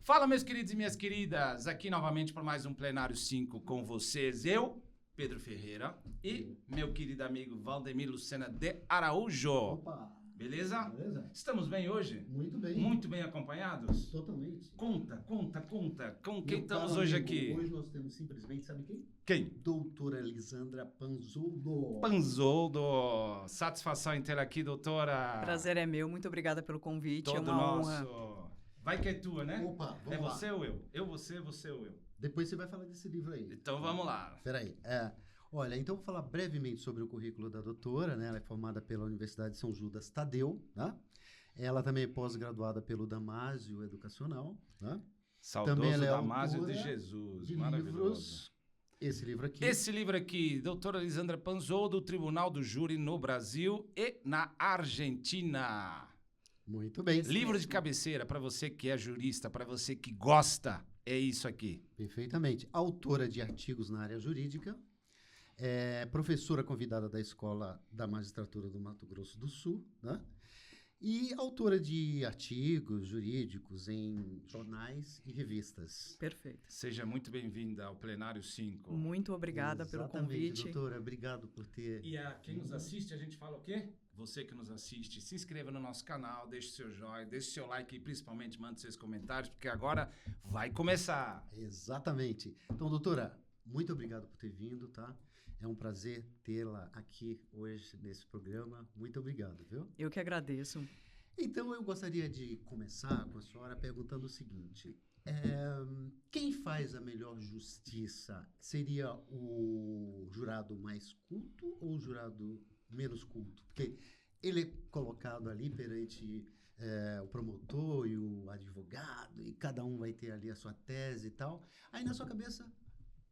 Fala, meus queridos e minhas queridas, aqui novamente para mais um Plenário 5 com vocês, eu, Pedro Ferreira, e meu querido amigo Valdemir Lucena de Araújo. Opa! Beleza? Beleza? Estamos bem hoje? Muito bem. Muito bem acompanhados? Totalmente. Conta. Com quem Meu estamos caro hoje amigo, aqui? Hoje nós temos simplesmente, sabe quem? Quem? Doutora Lisandra Panzoldo. Panzoldo. Satisfação em ter aqui, doutora. Prazer é meu, muito obrigada pelo convite, Todo é uma nosso. honra. Vai que é tua, né? Opa, vamos é lá. você ou eu? Eu, você ou eu? Depois você vai falar desse livro aí. Então vamos lá. Peraí. Olha, então vou falar brevemente sobre o currículo da doutora, né? Ela é formada pela Universidade de São Judas Tadeu, né? Ela também é pós-graduada pelo Damásio Educacional, né? Saudoso Também ela é Damásio de autora Jesus. de Maravilhoso. livros. Esse livro aqui, doutora Lisandra Panzoldo, do Tribunal do Júri no Brasil e na Argentina. Muito bem. Livro de cabeceira para você que é jurista, para você que gosta, é isso aqui. Perfeitamente. Autora de artigos na área jurídica, professora convidada da Escola da Magistratura do Mato Grosso do Sul, né? E autora de artigos jurídicos em jornais e revistas. Perfeito. Seja muito bem-vinda ao Plenário 5. Muito obrigada pelo convite. Doutora, obrigado por ter... E a quem nos assiste, a gente fala o quê? Você que nos assiste, se inscreva no nosso canal, deixe seu joinha, deixe seu like e principalmente mande seus comentários, porque agora vai começar. Exatamente. Então, doutora, muito obrigado por ter vindo, tá? É um prazer tê-la aqui hoje nesse programa. Muito obrigado, viu? Eu que agradeço. Então, eu gostaria de começar com a senhora perguntando o seguinte. Quem faz a melhor justiça? Seria o jurado mais culto ou o jurado menos culto? Porque ele é colocado ali perante o promotor e o advogado, e cada um vai ter ali a sua tese e tal. Aí, na sua cabeça,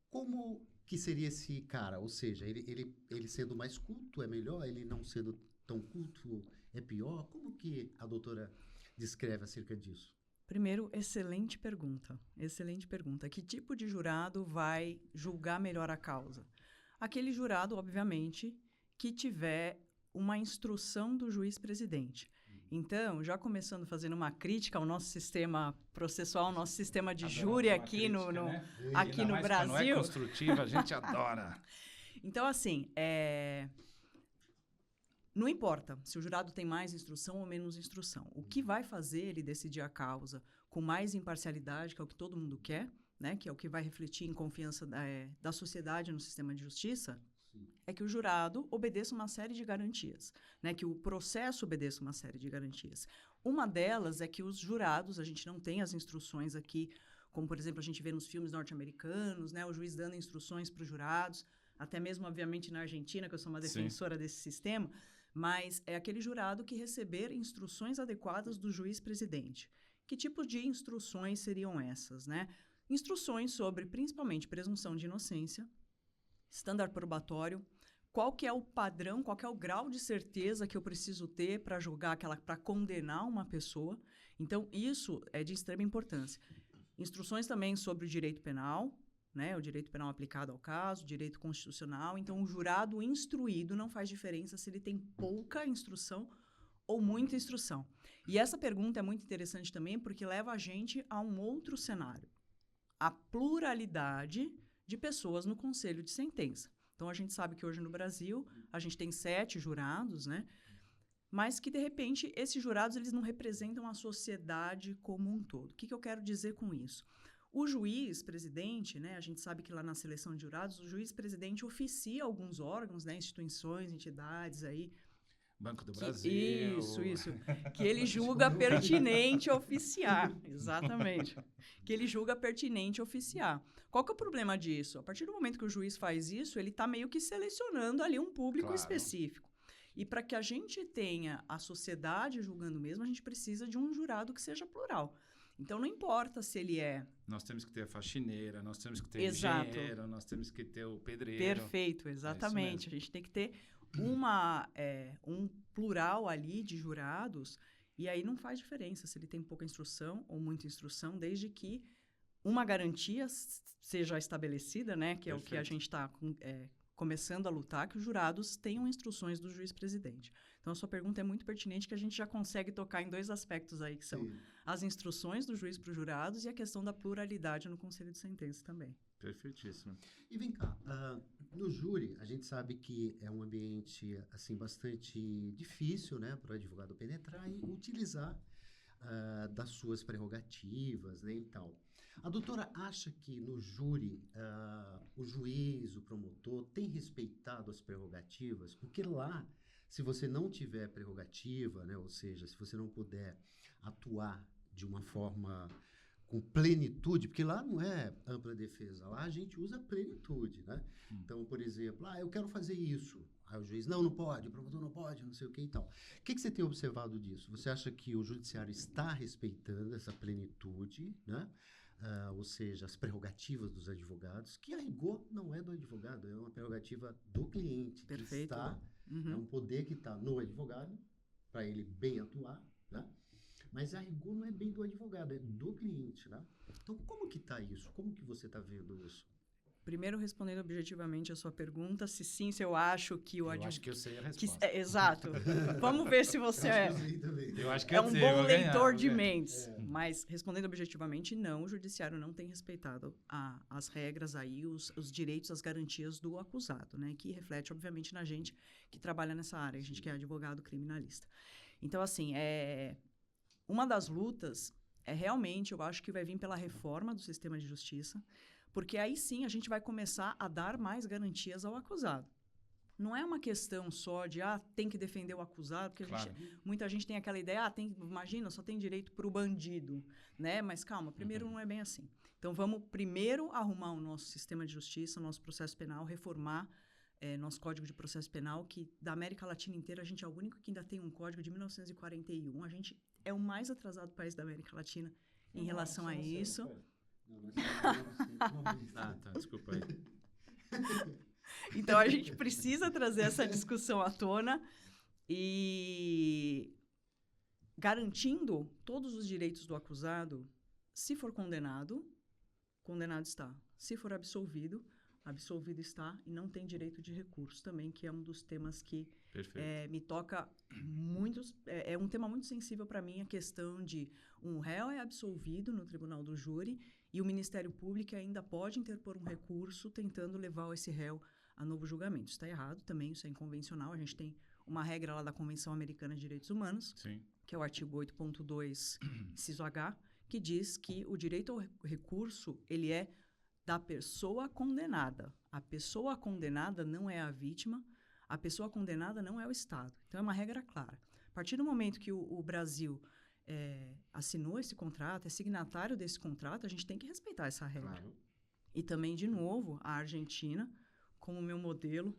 como que seria esse cara? Ou seja, ele sendo mais culto é melhor? Ele não sendo tão culto é pior? Como que a doutora descreve acerca disso? Primeiro, excelente pergunta. Excelente pergunta. Que tipo de jurado vai julgar melhor a causa? Aquele jurado, obviamente, que tiver uma instrução do juiz-presidente. Então, já começando fazendo uma crítica ao nosso sistema processual, ao nosso sistema de júri aqui crítica, no, né? aqui no Brasil. Não é construtiva, a gente adora. Então, assim, não importa se o jurado tem mais instrução ou menos instrução. O que vai fazer ele decidir a causa com mais imparcialidade, que é o que todo mundo quer, né? Que é o que vai refletir em confiança da sociedade no sistema de justiça, é que o jurado obedeça uma série de garantias, né? Que o processo obedeça uma série de garantias. Uma delas é que os jurados, a gente não tem as instruções aqui, como, por exemplo, a gente vê nos filmes norte-americanos, né? O juiz dando instruções para os jurados, até mesmo, obviamente, na Argentina, que eu sou uma defensora desse sistema, mas é aquele jurado que receber instruções adequadas do juiz-presidente. Que tipo de instruções seriam essas, né? Instruções sobre, principalmente, presunção de inocência, estándar probatório, qual que é o padrão, qual que é o grau de certeza que eu preciso ter para julgar para condenar uma pessoa. Então, isso é de extrema importância. Instruções também sobre o direito penal, né? O direito penal aplicado ao caso, direito constitucional. Então, o jurado instruído não faz diferença se ele tem pouca instrução ou muita instrução. E essa pergunta é muito interessante também porque leva a gente a um outro cenário. A pluralidade de pessoas no conselho de sentença. Então, a gente sabe que hoje no Brasil, a gente tem 7 jurados, né? Mas que, de repente, esses jurados eles não representam a sociedade como um todo. O que eu quero dizer com isso? O juiz-presidente, né? A gente sabe que lá na seleção de jurados, o juiz-presidente oficia alguns órgãos, né? Instituições, entidades aí. Banco do Brasil. Isso. Que ele julga pertinente oficiar. Exatamente. Que ele julga pertinente oficiar. Qual que é o problema disso? A partir do momento que o juiz faz isso, ele está meio que selecionando ali um público específico. E para que a gente tenha a sociedade julgando mesmo, a gente precisa de um jurado que seja plural. Então, não importa se ele é... Nós temos que ter a faxineira, nós temos que ter o engenheiro, nós temos que ter o pedreiro. Perfeito, exatamente. A gente tem que ter um plural ali de jurados, e aí não faz diferença se ele tem pouca instrução ou muita instrução, desde que uma garantia seja estabelecida, né, que é o que a Perfeito. gente está começando a lutar, que os jurados tenham instruções do juiz-presidente. Então, a sua pergunta é muito pertinente, que a gente já consegue tocar em 2 aspectos aí, que são Sim. as instruções do juiz para os jurados e a questão da pluralidade no conselho de sentença também. Perfeitíssimo. E vem cá, no júri, a gente sabe que é um ambiente assim bastante difícil, né, para o advogado penetrar e utilizar das suas prerrogativas, né, e tal. A doutora acha que no júri o juiz, o promotor tem respeitado as prerrogativas? Porque lá, se você não tiver prerrogativa, né, ou seja, se você não puder atuar de uma forma com plenitude, porque lá não é ampla defesa, lá a gente usa plenitude, né? Então, por exemplo, eu quero fazer isso. Aí o juiz, não pode, o promotor não pode, não sei o que e tal. O que você tem observado disso? Você acha que o judiciário está respeitando essa plenitude, né? Ou seja, as prerrogativas dos advogados, que a rigor não é do advogado, é uma prerrogativa do cliente. Perfeito. Que está, Uhum. é um poder que está no advogado, para ele bem atuar, né? Mas a rigor não é bem do advogado, é do cliente, né? Então, como que está isso? Como que você está vendo isso? Primeiro, respondendo objetivamente a sua pergunta, se sim, se eu acho que o Eu advogado... acho que eu sei a resposta. Exato. Vamos ver se você Eu acho que é eu um sei, bom vou ganhar, leitor vou de ganhar. mentes. Mas, respondendo objetivamente, não, o judiciário não tem respeitado as regras aí, os direitos, as garantias do acusado, né? Que reflete, obviamente, na gente que trabalha nessa área, a gente que é advogado criminalista. Então, assim, uma das lutas realmente, eu acho que vai vir pela reforma do sistema de justiça, porque aí sim a gente vai começar a dar mais garantias ao acusado. Não é uma questão só de, tem que defender o acusado, porque Claro. muita gente tem aquela ideia, imagina, só tem direito para o bandido, né? Mas calma, primeiro não é bem assim. Então, vamos primeiro arrumar o nosso sistema de justiça, o nosso processo penal, reformar nosso Código de Processo Penal, que da América Latina inteira, a gente é o único que ainda tem um código de 1941. A gente é o mais atrasado país da América Latina em relação a isso. Tá, desculpa aí. Então, a gente precisa trazer essa discussão à tona e garantindo todos os direitos do acusado. Se for condenado, condenado está. Se for absolvido, absolvido está e não tem direito de recurso também, que é um dos temas que me toca muito. É um tema muito sensível para mim, a questão de um réu é absolvido no tribunal do júri e o Ministério Público ainda pode interpor um recurso tentando levar esse réu a novo julgamento. Isso está errado também, isso é inconvencional. A gente tem uma regra lá da Convenção Americana de Direitos Humanos, Sim. que é o artigo 8.2, inciso H, que diz que o direito ao recurso, ele é da pessoa condenada. A pessoa condenada não é a vítima, a pessoa condenada não é o Estado. Então, é uma regra clara. A partir do momento que o Brasil assinou esse contrato, é signatário desse contrato, a gente tem que respeitar essa regra. Claro. E também, de novo, a Argentina, como meu modelo,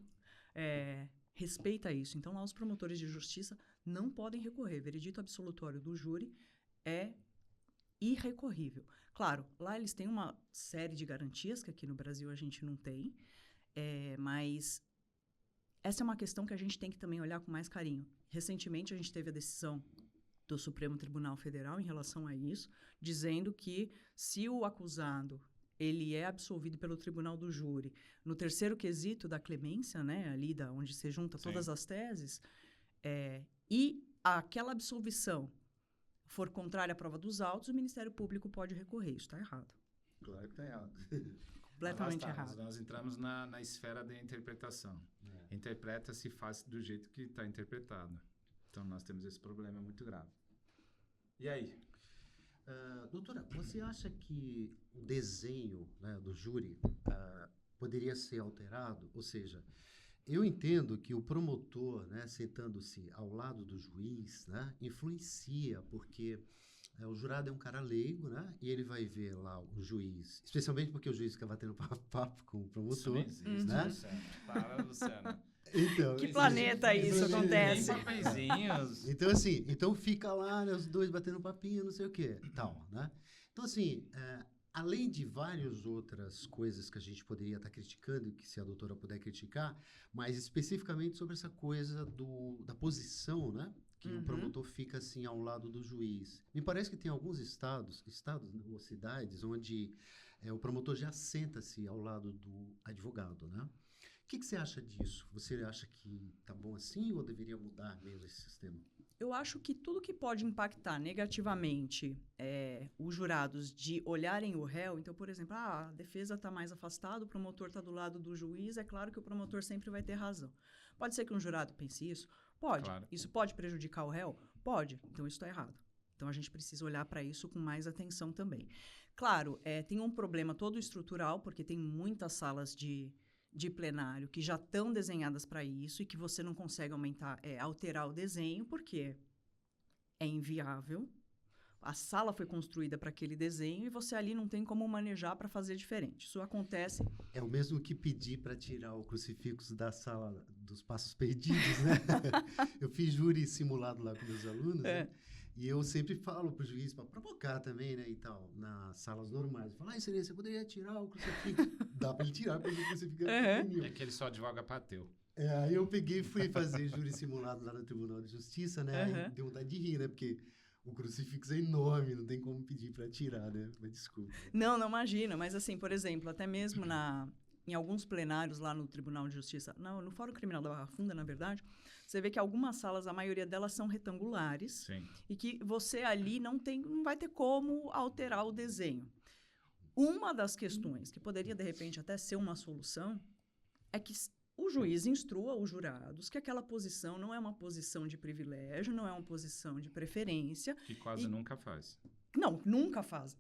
respeita isso. Então, lá os promotores de justiça não podem recorrer. Veredito absolutório do júri é irrecorrível. Claro, lá eles têm uma série de garantias que aqui no Brasil a gente não tem, mas essa é uma questão que a gente tem que também olhar com mais carinho. Recentemente, a gente teve a decisão do Supremo Tribunal Federal em relação a isso, dizendo que se o acusado ele é absolvido pelo tribunal do júri no terceiro quesito da clemência, né, ali onde se junta todas as teses, e aquela absolvição for contrária à prova dos autos, o Ministério Público pode recorrer. Isso está errado. Claro que está errado. Completamente errado. Nós entramos na esfera da interpretação. Interpreta-se faz do jeito que está interpretado. Então, nós temos esse problema muito grave. E aí? Doutora, você acha que o desenho, né, do júri poderia ser alterado? Ou seja, eu entendo que o promotor, né, sentando-se ao lado do juiz, né, influencia, porque o jurado é um cara leigo, né, e ele vai ver lá o juiz, especialmente porque o juiz fica batendo papo com o promotor. Isso não existe, né? Luciano. Para, Luciano. Então, Que planeta isso acontece? Tem papeizinhos. Então, assim, fica lá, né, os dois batendo papinho, não sei o quê, tal, né? Então, assim, além de várias outras coisas que a gente poderia estar criticando, que se a doutora puder criticar, mas especificamente sobre essa coisa da posição, né, que o promotor fica assim ao lado do juiz. Me parece que tem alguns estados ou cidades, onde o promotor já senta-se ao lado do advogado, né? O que você acha disso? Você acha que tá bom assim ou deveria mudar mesmo esse sistema? Eu acho que tudo que pode impactar negativamente os jurados de olharem o réu, então, por exemplo, a defesa está mais afastada, o promotor está do lado do juiz, é claro que o promotor sempre vai ter razão. Pode ser que um jurado pense isso? Pode. Claro. Isso pode prejudicar o réu? Pode. Então, isso está errado. Então, a gente precisa olhar para isso com mais atenção também. Claro, tem um problema todo estrutural, porque tem muitas salas de plenário que já estão desenhadas para isso e que você não consegue alterar o desenho, porque é inviável. A sala foi construída para aquele desenho e você ali não tem como manejar para fazer diferente. Isso acontece... É o mesmo que pedir para tirar o crucifixo da sala dos passos perdidos, né? Eu fiz júri simulado lá com meus alunos, né? E eu sempre falo pro juiz, para provocar também, né, e tal, nas salas normais. Eu falo, excelência, você poderia tirar o crucifixo? Dá para ele tirar, porque o crucifixo é pequenininho. É que ele só advoga para ateu. Aí eu peguei e fui fazer júri simulado lá no Tribunal de Justiça, né? Aí deu vontade de rir, né? Porque o crucifixo é enorme, não tem como pedir para tirar, né? Mas desculpa. Não imagina. Mas assim, por exemplo, até mesmo em alguns plenários lá no Tribunal de Justiça, no Fórum Criminal da Barra Funda, na verdade, você vê que algumas salas, a maioria delas são retangulares. Sim. E que você ali não vai ter como alterar o desenho. Uma das questões que poderia, de repente, até ser uma solução é que o juiz instrua os jurados que aquela posição não é uma posição de privilégio, não é uma posição de preferência. Que quase nunca faz. Não, nunca faz.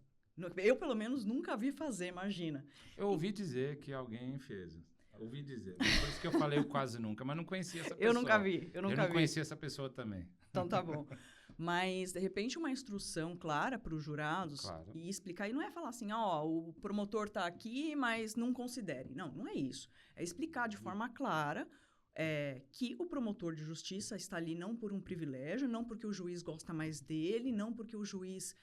Eu, pelo menos, nunca vi fazer, imagina. Eu ouvi dizer que alguém fez. Ouvi dizer. Por isso que eu falei o quase nunca, mas não conhecia essa pessoa. Eu nunca vi. Eu não conhecia essa pessoa também. Então tá bom. Mas, de repente, uma instrução clara para os jurados e explicar. E não é falar assim, o promotor está aqui, mas não considere. Não é isso. É explicar de forma clara que o promotor de justiça está ali não por um privilégio, não porque o juiz gosta mais dele, não porque o juiz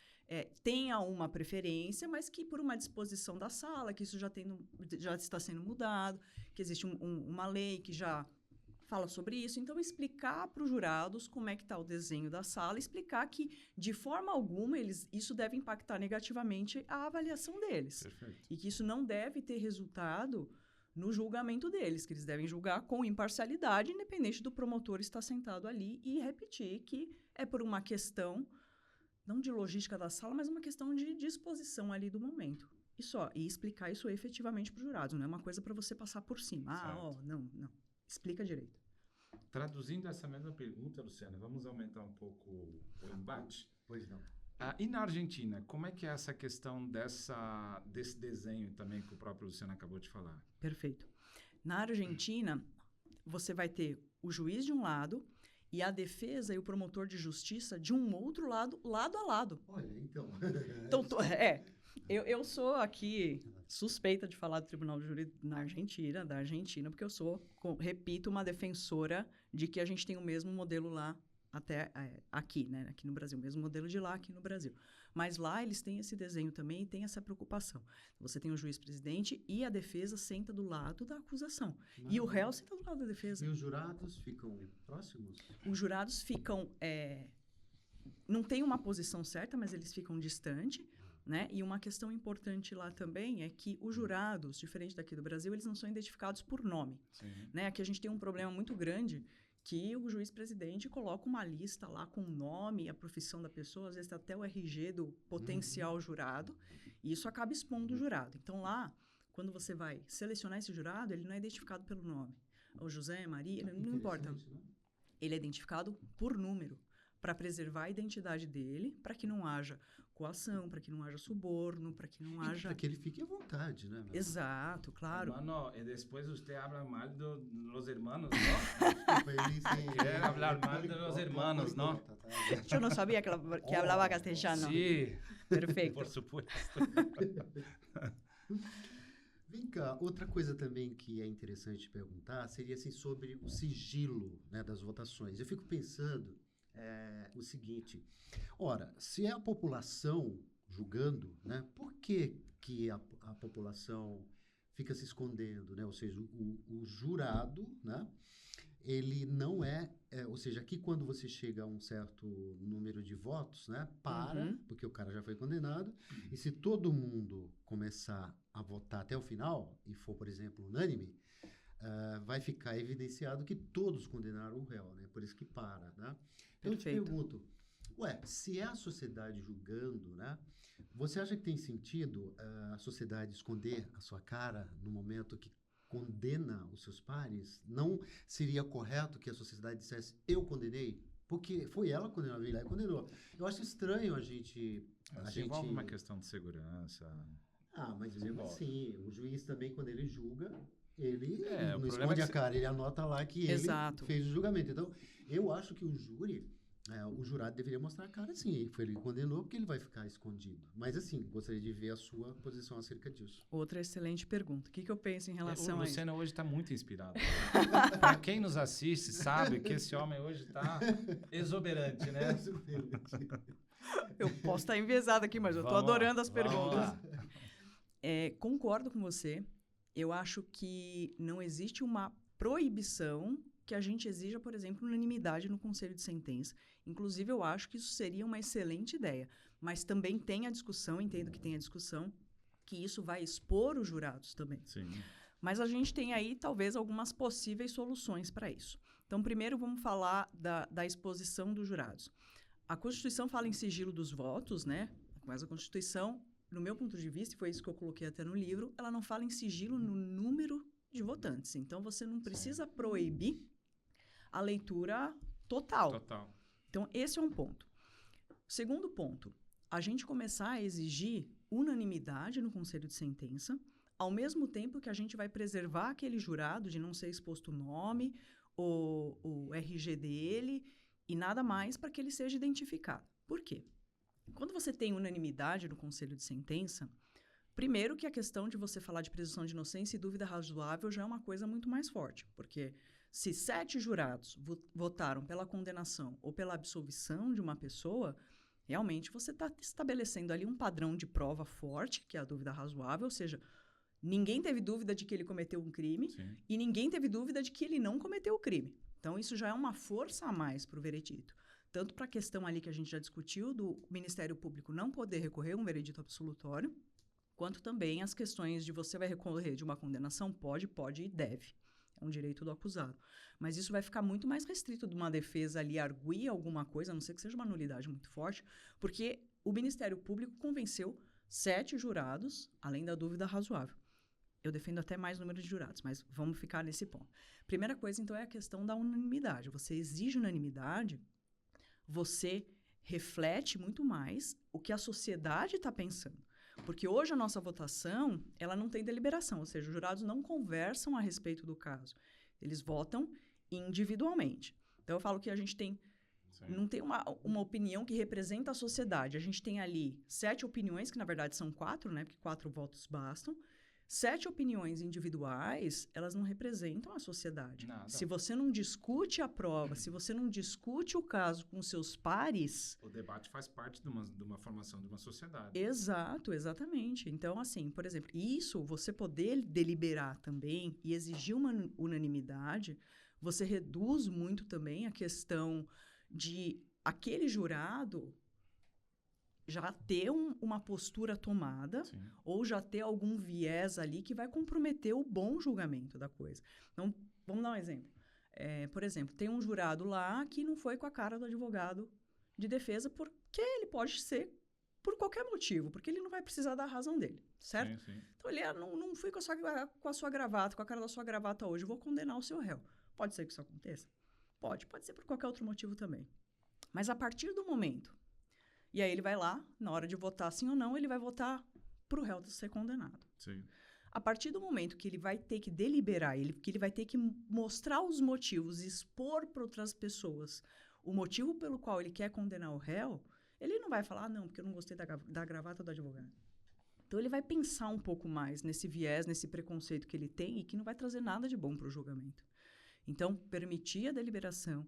tenha uma preferência, mas que por uma disposição da sala, que isso já está sendo mudado, que existe uma lei que já fala sobre isso. Então, explicar para os jurados como é que está o desenho da sala, explicar que, de forma alguma, isso deve impactar negativamente a avaliação deles. Perfeito. E que isso não deve ter resultado no julgamento deles, que eles devem julgar com imparcialidade, independente do promotor estar sentado ali, e repetir que é por uma questão, não de logística da sala, mas uma questão de disposição ali do momento. E explicar isso efetivamente para os jurados. Não é uma coisa para você passar por cima. Não. Explica direito. Traduzindo essa mesma pergunta, Luciana, vamos aumentar um pouco o embate? Pois não. E na Argentina, como é que é essa questão desse desenho também que o próprio Luciano acabou de falar? Perfeito. Na Argentina, você vai ter o juiz de um lado e a defesa e o promotor de justiça de um outro lado, lado a lado. Olha, então... Eu sou aqui suspeita de falar do Tribunal de Júri da Argentina, porque eu sou, repito, uma defensora de que a gente tem o mesmo modelo lá até aqui, né? Aqui no Brasil, o mesmo modelo de lá aqui no Brasil. Mas lá eles têm esse desenho também e têm essa preocupação. Você tem o juiz-presidente e a defesa senta do lado da acusação. E o réu senta do lado da defesa. E os jurados ficam próximos? Os jurados ficam... não tem uma posição certa, mas eles ficam distantes. Né? E uma questão importante lá também é que os jurados, diferente daqui do Brasil, eles não são identificados por nome. Né? Aqui a gente tem um problema muito grande que o juiz-presidente coloca uma lista lá com o nome e a profissão da pessoa, às vezes até o RG do potencial jurado, e isso acaba expondo o jurado. Então lá, quando você vai selecionar esse jurado, ele não é identificado pelo nome. O José, Maria, não importa. Ele é identificado por número, para preservar a identidade dele, para que não haja coação, para que não haja suborno, para que não haja... Para que ele fique à vontade, né? Exato, claro. Mano, e depois você habla mal dos hermanos, não? Quer falar mal dos hermanos, não? Eu não sabia que falava castelhano. Sim, perfeito. Por supuesto. Vem cá, outra coisa também que é interessante perguntar seria assim, sobre o sigilo, né, das votações. Eu fico pensando o seguinte, ora, se é a população julgando, né, por que a população fica se escondendo, né? Ou seja, o jurado, né, ele não ou seja, aqui quando você chega a um certo número de votos, né, porque o cara já foi condenado, e se todo mundo começar a votar até o final, e for, por exemplo, unânime, vai ficar evidenciado que todos condenaram o réu, né, por isso que para, né? Então eu te pergunto, se é a sociedade julgando, né, você acha que tem sentido a sociedade esconder a sua cara no momento que condena os seus pares? Não seria correto que a sociedade dissesse, eu condenei? Porque foi ela que condenou, a veio lá e condenou. Eu acho estranho a gente... envolve uma questão de segurança. Mas mesmo assim, o juiz também, quando ele julga, ele não o esconde a cara, ele anota lá que ele Exato. fez o julgamento. Então, eu acho que o jurado deveria mostrar a cara, sim. Foi ele que condenou, porque ele vai ficar escondido. Mas, assim, gostaria de ver a sua posição acerca disso. Outra excelente pergunta. O que eu penso em relação O a isso? Lucena hoje está muito inspirado. Para quem nos assiste, sabe que esse homem hoje está exuberante, né? Eu posso estar enviesada aqui, mas eu estou adorando as perguntas. Concordo com você. Eu acho que não existe uma proibição que a gente exija, por exemplo, unanimidade no conselho de sentença. Inclusive, eu acho que isso seria uma excelente ideia. Mas também tem a discussão, entendo que tem a discussão, que isso vai expor os jurados também. Sim. Mas a gente tem aí, talvez, algumas possíveis soluções para isso. Então, primeiro, vamos falar da exposição dos jurados. A Constituição fala em sigilo dos votos, né? Mas a Constituição, no meu ponto de vista, e foi isso que eu coloquei até no livro, ela não fala em sigilo no número de votantes. Então, você não precisa proibir a leitura total. Então, esse é um ponto. Segundo ponto, a gente começar a exigir unanimidade no conselho de sentença, ao mesmo tempo que a gente vai preservar aquele jurado de não ser exposto o nome, o RG dele e nada mais para que ele seja identificado. Por quê? Quando você tem unanimidade no conselho de sentença, primeiro que a questão de você falar de presunção de inocência e dúvida razoável já é uma coisa muito mais forte, porque se 7 jurados votaram pela condenação ou pela absolvição de uma pessoa, realmente você está estabelecendo ali um padrão de prova forte, que é a dúvida razoável, ou seja, ninguém teve dúvida de que ele cometeu um crime e ninguém teve dúvida de que ele não cometeu o crime. Então, isso já é uma força a mais para o veredito. Tanto para a questão ali que a gente já discutiu do Ministério Público não poder recorrer a um veredito absolutório, quanto também as questões de você vai recorrer de uma condenação, pode e deve. É um direito do acusado. Mas isso vai ficar muito mais restrito de uma defesa ali arguir alguma coisa, a não ser que seja uma nulidade muito forte, porque o Ministério Público convenceu 7 jurados, além da dúvida razoável. Eu defendo até mais número de jurados, mas vamos ficar nesse ponto. Primeira coisa, então, é a questão da unanimidade. Você exige unanimidade, você reflete muito mais o que a sociedade está pensando. Porque hoje a nossa votação, ela não tem deliberação, ou seja, os jurados não conversam a respeito do caso. Eles votam individualmente. Então, eu falo que a gente não tem uma opinião que representa a sociedade. A gente tem ali 7 opiniões, que na verdade são 4, né? Porque 4 votos bastam. 7 opiniões individuais, elas não representam a sociedade. Nada. Se você não discute a prova, se você não discute o caso com seus pares... O debate faz parte de uma formação de uma sociedade. Exato, exatamente. Então, assim, por exemplo, isso, você poder deliberar também e exigir uma unanimidade, você reduz muito também a questão de aquele jurado já ter uma postura tomada ou já ter algum viés ali que vai comprometer o bom julgamento da coisa. Então, vamos dar um exemplo. Por exemplo, tem um jurado lá que não foi com a cara do advogado de defesa porque ele pode ser por qualquer motivo, porque ele não vai precisar da razão dele, certo? Sim. Então, ele não fui com a sua gravata, com a cara da sua gravata hoje, vou condenar o seu réu. Pode ser que isso aconteça? Pode ser por qualquer outro motivo também. Mas a partir do momento... E aí ele vai lá, na hora de votar sim ou não, ele vai votar para o réu ser condenado. Sim. A partir do momento que ele vai ter que deliberar, que ele vai ter que mostrar os motivos, expor para outras pessoas o motivo pelo qual ele quer condenar o réu, ele não vai falar, não, porque eu não gostei da gravata do advogado. Então ele vai pensar um pouco mais nesse viés, nesse preconceito que ele tem e que não vai trazer nada de bom para o julgamento. Então, permitir a deliberação,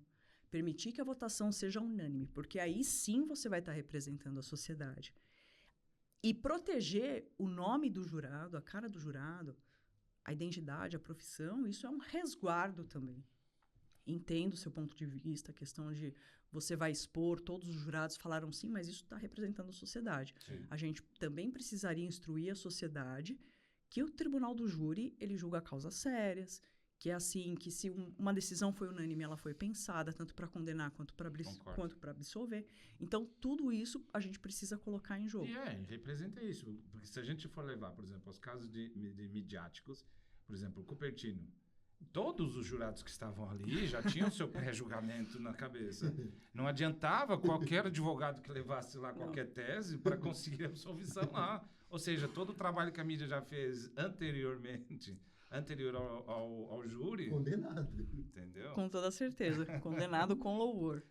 permitir que a votação seja unânime, porque aí sim você vai estar representando a sociedade. E proteger o nome do jurado, a cara do jurado, a identidade, a profissão, isso é um resguardo também. Entendo o seu ponto de vista, a questão de você vai expor, todos os jurados falaram sim, mas isso está representando a sociedade. Sim. A gente também precisaria instruir a sociedade que o tribunal do júri, ele julga causas sérias, que é assim, que se uma decisão foi unânime, ela foi pensada, tanto para condenar quanto para absolver. Então, tudo isso a gente precisa colocar em jogo. E representa isso. Porque se a gente for levar, por exemplo, os casos de midiáticos, por exemplo, o Cupertino, todos os jurados que estavam ali já tinham seu pré-julgamento na cabeça. Não adiantava qualquer advogado que levasse lá qualquer tese para conseguir a absolvição lá. Ou seja, todo o trabalho que a mídia já fez anterior ao júri... Condenado. Entendeu? Com toda certeza. Condenado com louvor.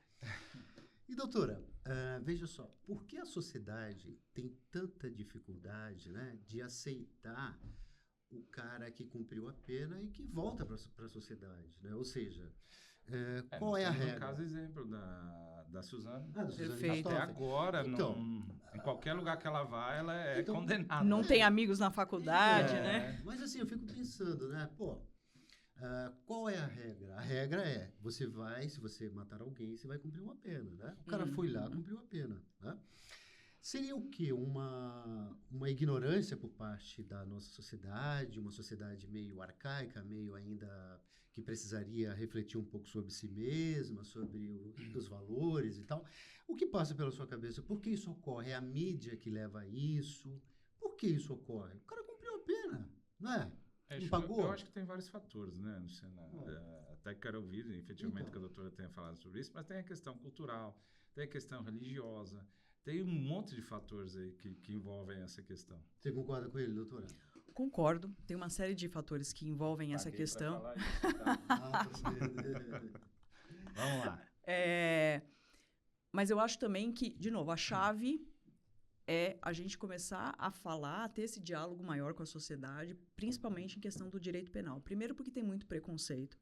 E, doutora, veja só, por que a sociedade tem tanta dificuldade, né, de aceitar o cara que cumpriu a pena e que volta para a sociedade, né? Ou seja, qual é a regra? No caso, exemplo da Suzana. Da Suzane Perfeito. Até Richthofen. agora, Então, em qualquer lugar que ela vá, ela é Então, condenada. Não tem amigos na faculdade, É. né? Mas assim, eu fico pensando, né? Pô, qual é a regra? A regra é, se você matar alguém, você vai cumprir uma pena, né? O cara foi lá, cumpriu a pena, né? Seria o quê? Uma ignorância por parte da nossa sociedade, uma sociedade meio arcaica, meio ainda que precisaria refletir um pouco sobre si mesma, sobre os valores e tal. O que passa pela sua cabeça? Por que isso ocorre? É a mídia que leva a isso? Por que isso ocorre? O cara cumpriu a pena, não é? Não pagou? Eu acho que tem vários fatores, né, Luciana? Até quero ouvir, efetivamente, Então. que a doutora tenha falado sobre isso, mas tem a questão cultural, tem a questão religiosa, tem um monte de fatores aí que envolvem essa questão. Você concorda com ele, doutora? Concordo. Tem uma série de fatores que envolvem essa Paguei pra questão. falar isso, tá? Vamos lá. Mas eu acho também que, de novo, a chave é a gente começar a falar, a ter esse diálogo maior com a sociedade, principalmente em questão do direito penal. Primeiro, porque tem muito preconceito.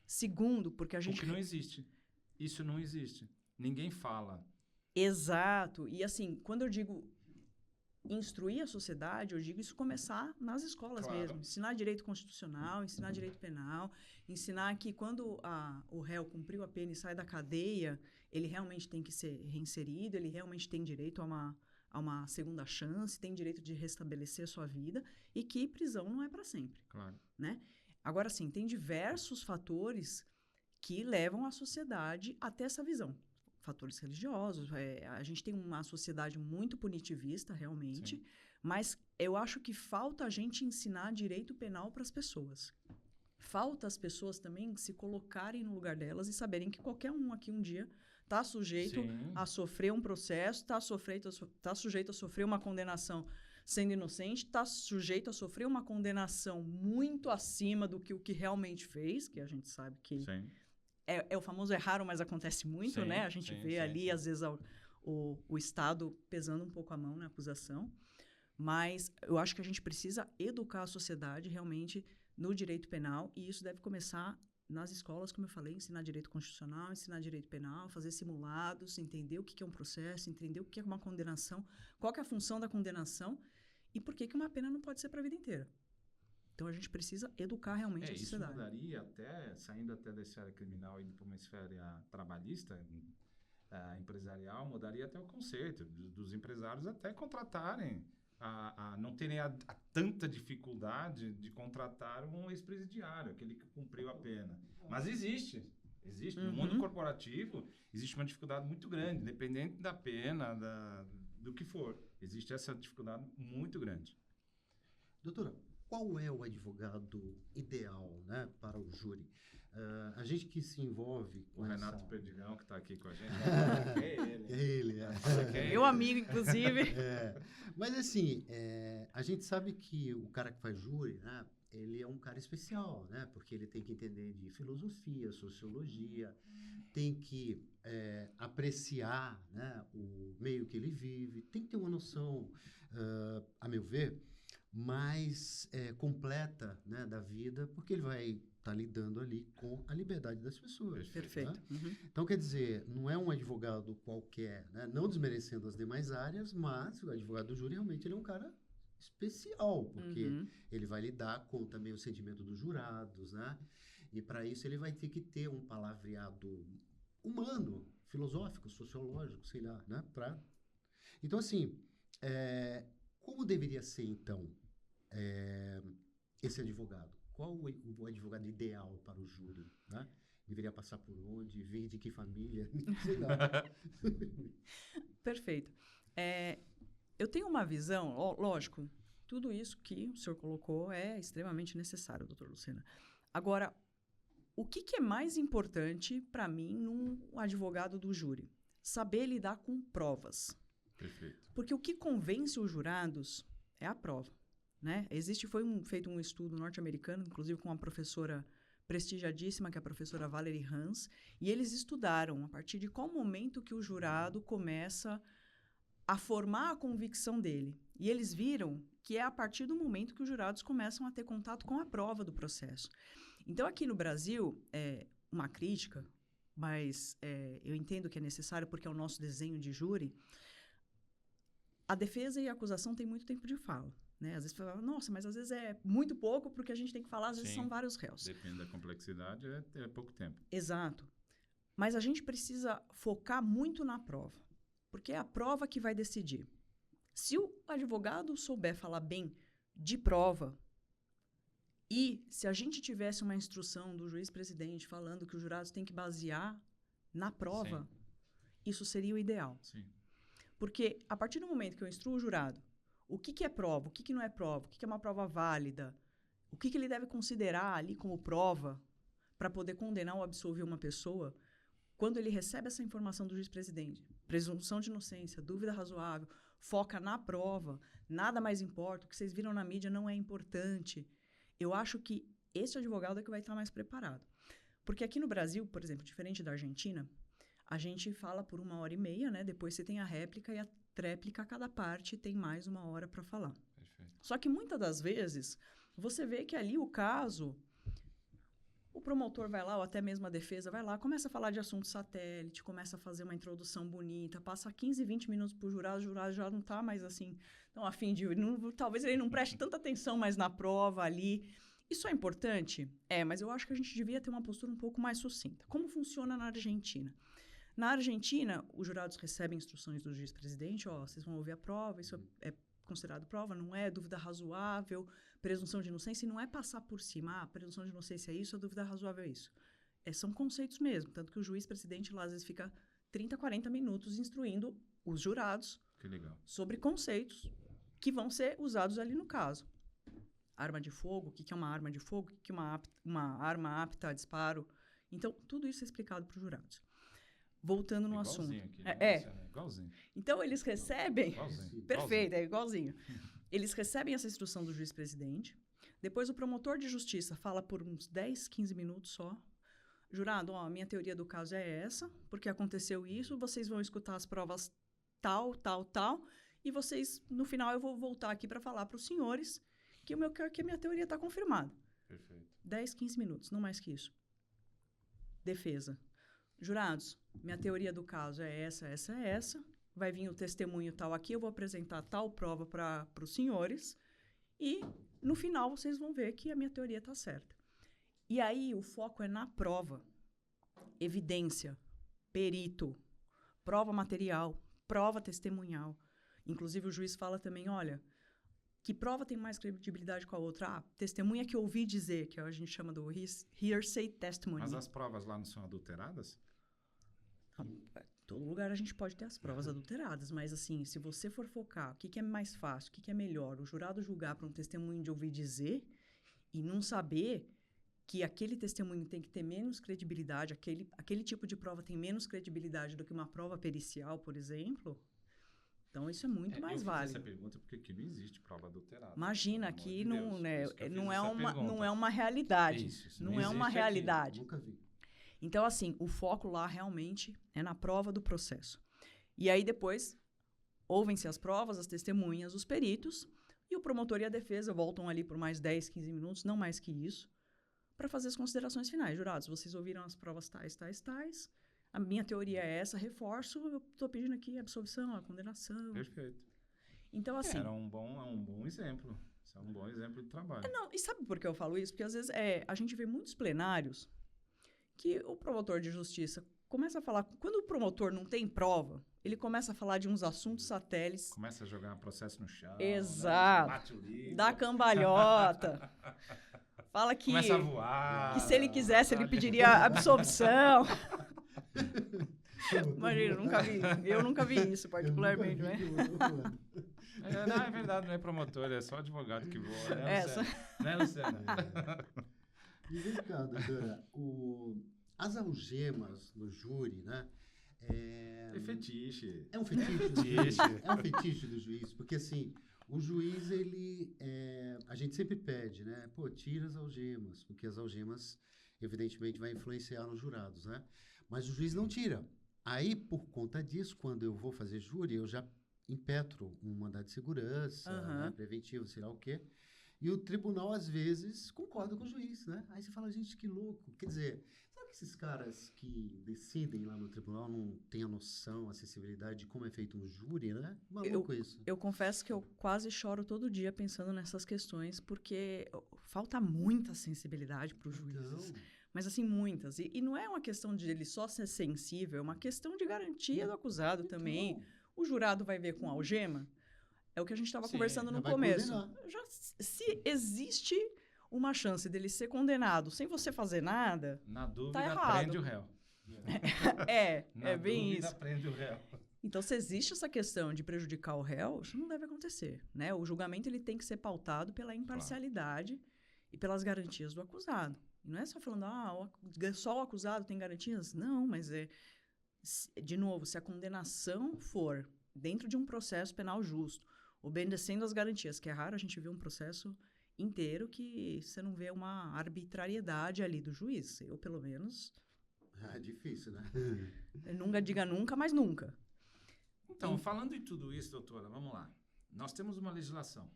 Segundo, porque a gente... Porque não existe. Isso não existe. Ninguém fala. Exato. E assim, quando eu digo instruir a sociedade, eu digo isso começar nas escolas Claro. mesmo. Ensinar direito constitucional, ensinar direito penal, ensinar que quando o réu cumpriu a pena e sai da cadeia, ele realmente tem que ser reinserido, ele realmente tem direito a uma segunda chance, tem direito de restabelecer a sua vida e que prisão não é para sempre, Claro. né? Agora, sim, tem diversos fatores que levam a sociedade até essa visão. Fatores religiosos, a gente tem uma sociedade muito punitivista, realmente, Sim. mas eu acho que falta a gente ensinar direito penal para as pessoas. Falta as pessoas também se colocarem no lugar delas e saberem que qualquer um aqui um dia está sujeito Sim. a sofrer um processo, está sujeito a sofrer uma condenação sendo inocente, está sujeito a sofrer uma condenação muito acima do que o que realmente fez, que a gente sabe que Sim. é o famoso raro, mas acontece muito, Sim, né? A gente vê ali, às vezes, o Estado pesando um pouco a mão na acusação. Mas eu acho que a gente precisa educar a sociedade realmente no direito penal, e isso deve começar nas escolas, como eu falei, ensinar direito constitucional, ensinar direito penal, fazer simulados, entender o que é um processo, entender o que é uma condenação, qual que é a função da condenação e por que uma pena não pode ser para a vida inteira. Então, a gente precisa educar realmente a Isso sociedade. mudaria até, saindo até da esfera criminal e indo para uma esfera trabalhista, empresarial, mudaria até o conceito dos empresários até contratarem, não terem tanta dificuldade de contratar um ex-presidiário, aquele que cumpriu a pena. Mas existe. No mundo corporativo, existe uma dificuldade muito grande, independente da pena, do que for. Existe essa dificuldade muito grande. Doutora, qual é o advogado ideal, né, para o júri? A gente que se envolve com O Renato Perdigão, que está aqui com a gente, é ele. É ele, Meu amigo, inclusive. Mas assim, a gente sabe que o cara que faz júri, né, ele é um cara especial, né, porque ele tem que entender de filosofia, sociologia, tem que apreciar, né, o meio que ele vive, tem que ter uma noção, a meu ver, mais completa, né, da vida, porque ele vai estar lidando ali com a liberdade das pessoas. Perfeito. Né? Então, quer dizer, não é um advogado qualquer, né? Não desmerecendo as demais áreas, mas o advogado do júri realmente ele é um cara especial, porque ele vai lidar com também o sentimento dos jurados, né? E para isso ele vai ter que ter um palavreado humano, filosófico, sociológico, sei lá, né? Então, assim, como deveria ser, então, esse advogado? Qual o advogado ideal para o júri, né? Deveria passar por onde? Vir de que família? Sei lá. Perfeito. Eu tenho uma visão, lógico, tudo isso que o senhor colocou é extremamente necessário, doutor Lucena. Agora, o que é mais importante para mim num advogado do júri? Saber lidar com provas. Perfeito. Porque o que convence os jurados é a prova, né? Feito um estudo norte-americano, inclusive com uma professora prestigiadíssima, que é a professora Valerie Hans, e eles estudaram a partir de qual momento que o jurado começa a formar a convicção dele. E eles viram que é a partir do momento que os jurados começam a ter contato com a prova do processo. Então, aqui no Brasil, uma crítica, mas eu entendo que é necessário porque é o nosso desenho de júri, a defesa e a acusação têm muito tempo de fala. Né? Às vezes você fala, nossa, mas às vezes é muito pouco porque a gente tem que falar, às vezes Sim. são vários réus. Depende da complexidade, é pouco tempo. Exato. Mas a gente precisa focar muito na prova, porque é a prova que vai decidir. Se o advogado souber falar bem de prova, e se a gente tivesse uma instrução do juiz-presidente falando que os jurados têm que basear na prova, Sim. isso seria o ideal. Sim. Porque a partir do momento que eu instruo o jurado, o que é prova, o que não é prova, o que é uma prova válida, o que ele deve considerar ali como prova para poder condenar ou absolver uma pessoa, quando ele recebe essa informação do juiz-presidente, presunção de inocência, dúvida razoável, foca na prova, nada mais importa, o que vocês viram na mídia não é importante. Eu acho que esse advogado é que vai estar mais preparado. Porque aqui no Brasil, por exemplo, diferente da Argentina, a gente fala por 1h30, né? Depois você tem a réplica e a tréplica, cada parte tem mais 1 hora para falar. Perfeito. Só que muitas das vezes, você vê que ali o caso, o promotor vai lá, ou até mesmo a defesa vai lá, começa a falar de assunto satélite, começa a fazer uma introdução bonita, passa 15, 20 minutos para o jurado já não está mais assim, tão a fim de... talvez ele não preste tanta atenção mais na prova ali. Isso é importante? Mas eu acho que a gente devia ter uma postura um pouco mais sucinta. Como funciona na Argentina? Na Argentina, os jurados recebem instruções do juiz-presidente, vocês vão ouvir a prova, isso é considerado prova, não é dúvida razoável, presunção de inocência, e não é passar por cima, presunção de inocência é isso, a dúvida razoável é isso. São conceitos mesmo, tanto que o juiz-presidente lá às vezes fica 30, 40 minutos instruindo os jurados Que legal. sobre conceitos que vão ser usados ali no caso. Arma de fogo, o que é uma arma de fogo, o que é uma arma apta a disparo. Então, tudo isso é explicado para os jurados. Voltando no assunto. Aqui, né? Igualzinho. Então, eles recebem... Igualzinho. Perfeito, é igualzinho. Eles recebem essa instrução do juiz-presidente. Depois, o promotor de justiça fala por uns 10, 15 minutos só. Jurado, a minha teoria do caso é essa, porque aconteceu isso, vocês vão escutar as provas tal, tal, tal, e vocês, no final, eu vou voltar aqui para falar para os senhores que a minha teoria está confirmada. Perfeito. 10, 15 minutos, não mais que isso. Defesa. Jurados, minha teoria do caso é essa, essa, essa. Vai vir o testemunho tal aqui, eu vou apresentar tal prova para os senhores. E, no final, vocês vão ver que a minha teoria está certa. E aí, o foco é na prova. Evidência, perito, prova material, prova testemunhal. Inclusive, o juiz fala também, olha, que prova tem mais credibilidade com a outra? Testemunha que eu ouvi dizer, que a gente chama do hearsay testimony. Mas as provas lá não são adulteradas? Todo lugar a gente pode ter as provas adulteradas, mas assim, se você for focar, o que é mais fácil, o que é melhor? O jurado julgar para um testemunho de ouvir dizer e não saber que aquele testemunho tem que ter menos credibilidade, aquele tipo de prova tem menos credibilidade do que uma prova pericial, por exemplo. Então, isso é muito mais válido. Eu fiz essa pergunta porque aqui não existe prova adulterada. Imagina, aqui não não é uma realidade. Isso não é uma existe realidade. Nunca vi. Então, assim, o foco lá realmente é na prova do processo. E aí, depois, ouvem-se as provas, as testemunhas, os peritos, e o promotor e a defesa voltam ali por mais 10, 15 minutos, não mais que isso, para fazer as considerações finais. Jurados, vocês ouviram as provas tais, tais, tais. A minha teoria é essa, reforço, eu estou pedindo aqui a absolvição, a condenação. Perfeito. Então, assim... É um bom exemplo. Isso é um bom exemplo de trabalho. Não, e sabe por que eu falo isso? Porque às vezes a gente vê muitos plenários que o promotor de justiça começa a falar... Quando o promotor não tem prova, ele começa a falar de uns assuntos satélites. Começa a jogar processo no chão. Exato. Né? Bate o livro. Dá cambalhota. Fala que... Começa a voar. Que se ele quisesse, ele pediria absolvição. Imagina, eu nunca vi isso particularmente, né? Não, é verdade, não é promotor, é só advogado que voa, né, Essa. Luciana? E vem cá, doutora, as algemas no júri, né? É fetiche. É um fetiche do juiz. É um fetiche do juiz, porque assim, o juiz, a gente sempre pede, né? Pô, tira as algemas, porque as algemas, evidentemente, vai influenciar nos jurados, né? Mas o juiz não tira. Aí, por conta disso, quando eu vou fazer júri, eu já impetro um mandado de segurança, né, preventivo, sei lá o quê. E o tribunal, às vezes, concorda com o juiz, né? Aí você fala, gente, que louco. Quer dizer, sabe que esses caras que decidem lá no tribunal não têm a noção, a sensibilidade de como é feito um júri, né? Maluco isso. Eu confesso que eu quase choro todo dia pensando nessas questões, porque falta muita sensibilidade para os juízes. Então, Mas, assim, muitas. E não é uma questão de ele só ser sensível, é uma questão de garantia do acusado também. O jurado vai ver com algema? É o que a gente estava conversando no começo. Se existe uma chance dele ser condenado sem você fazer nada, Na dúvida, tá errado. prende o réu. É bem isso. Prende o réu. Então, se existe essa questão de prejudicar o réu, isso não deve acontecer, né? O julgamento ele tem que ser pautado pela imparcialidade e pelas garantias do acusado. E não é só falando, só o acusado tem garantias. Não, mas de novo, se a condenação for dentro de um processo penal justo, obedecendo às garantias, que é raro a gente ver um processo inteiro que você não vê uma arbitrariedade ali do juiz. Eu, pelo menos... É difícil, né? Nunca diga nunca, mas nunca. Então, falando em tudo isso, doutora, vamos lá. Nós temos uma legislação.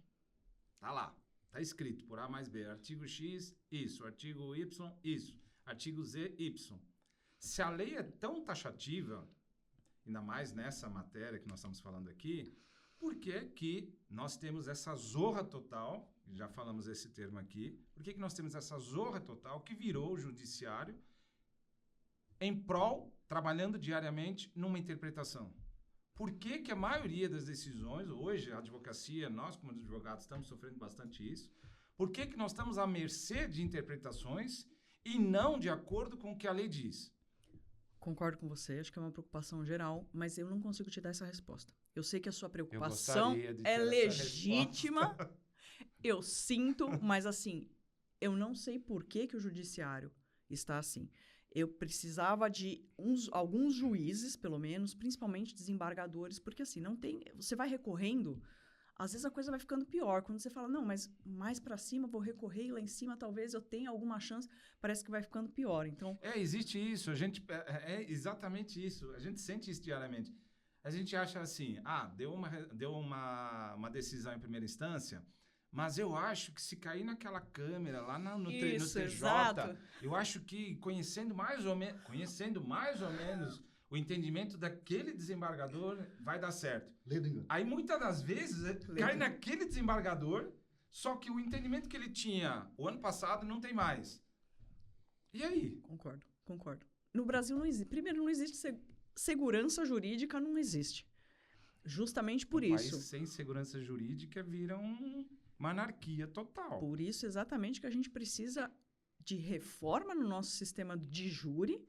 Tá lá. Tá escrito por A mais B. Artigo X, isso. Artigo Y, isso. Artigo Z, Y. Se a lei é tão taxativa, ainda mais nessa matéria que nós estamos falando aqui, por que que nós temos essa zorra total, já falamos esse termo aqui, por que que nós temos essa zorra total que virou o judiciário em prol, trabalhando diariamente numa interpretação? Por que que a maioria das decisões, hoje a advocacia, nós como advogados estamos sofrendo bastante isso, por que que nós estamos à mercê de interpretações e não de acordo com o que a lei diz? Concordo com você, acho que é uma preocupação geral, mas eu não consigo te dar essa resposta. Eu sei que a sua preocupação é legítima, eu sinto, mas assim, eu não sei por que que o judiciário está assim. Eu precisava de alguns juízes, pelo menos, principalmente desembargadores, porque assim, não tem, você vai recorrendo, às vezes a coisa vai ficando pior. Quando você fala, não, mas mais para cima vou recorrer e lá em cima talvez eu tenha alguma chance, parece que vai ficando pior. Então, existe isso, é exatamente isso, a gente sente isso diariamente. A gente acha assim, deu uma decisão em primeira instância, mas eu acho que se cair naquela câmera lá no TJ, exato. Eu acho que conhecendo mais ou menos o entendimento daquele desembargador, vai dar certo. Aí muitas das vezes cai naquele desembargador, só que o entendimento que ele tinha o ano passado não tem mais. E aí? Concordo. No Brasil não existe. Primeiro, não existe segurança jurídica, não existe. Justamente por isso. País sem segurança jurídica vira uma anarquia total. Por isso, exatamente, que a gente precisa de reforma no nosso sistema de júri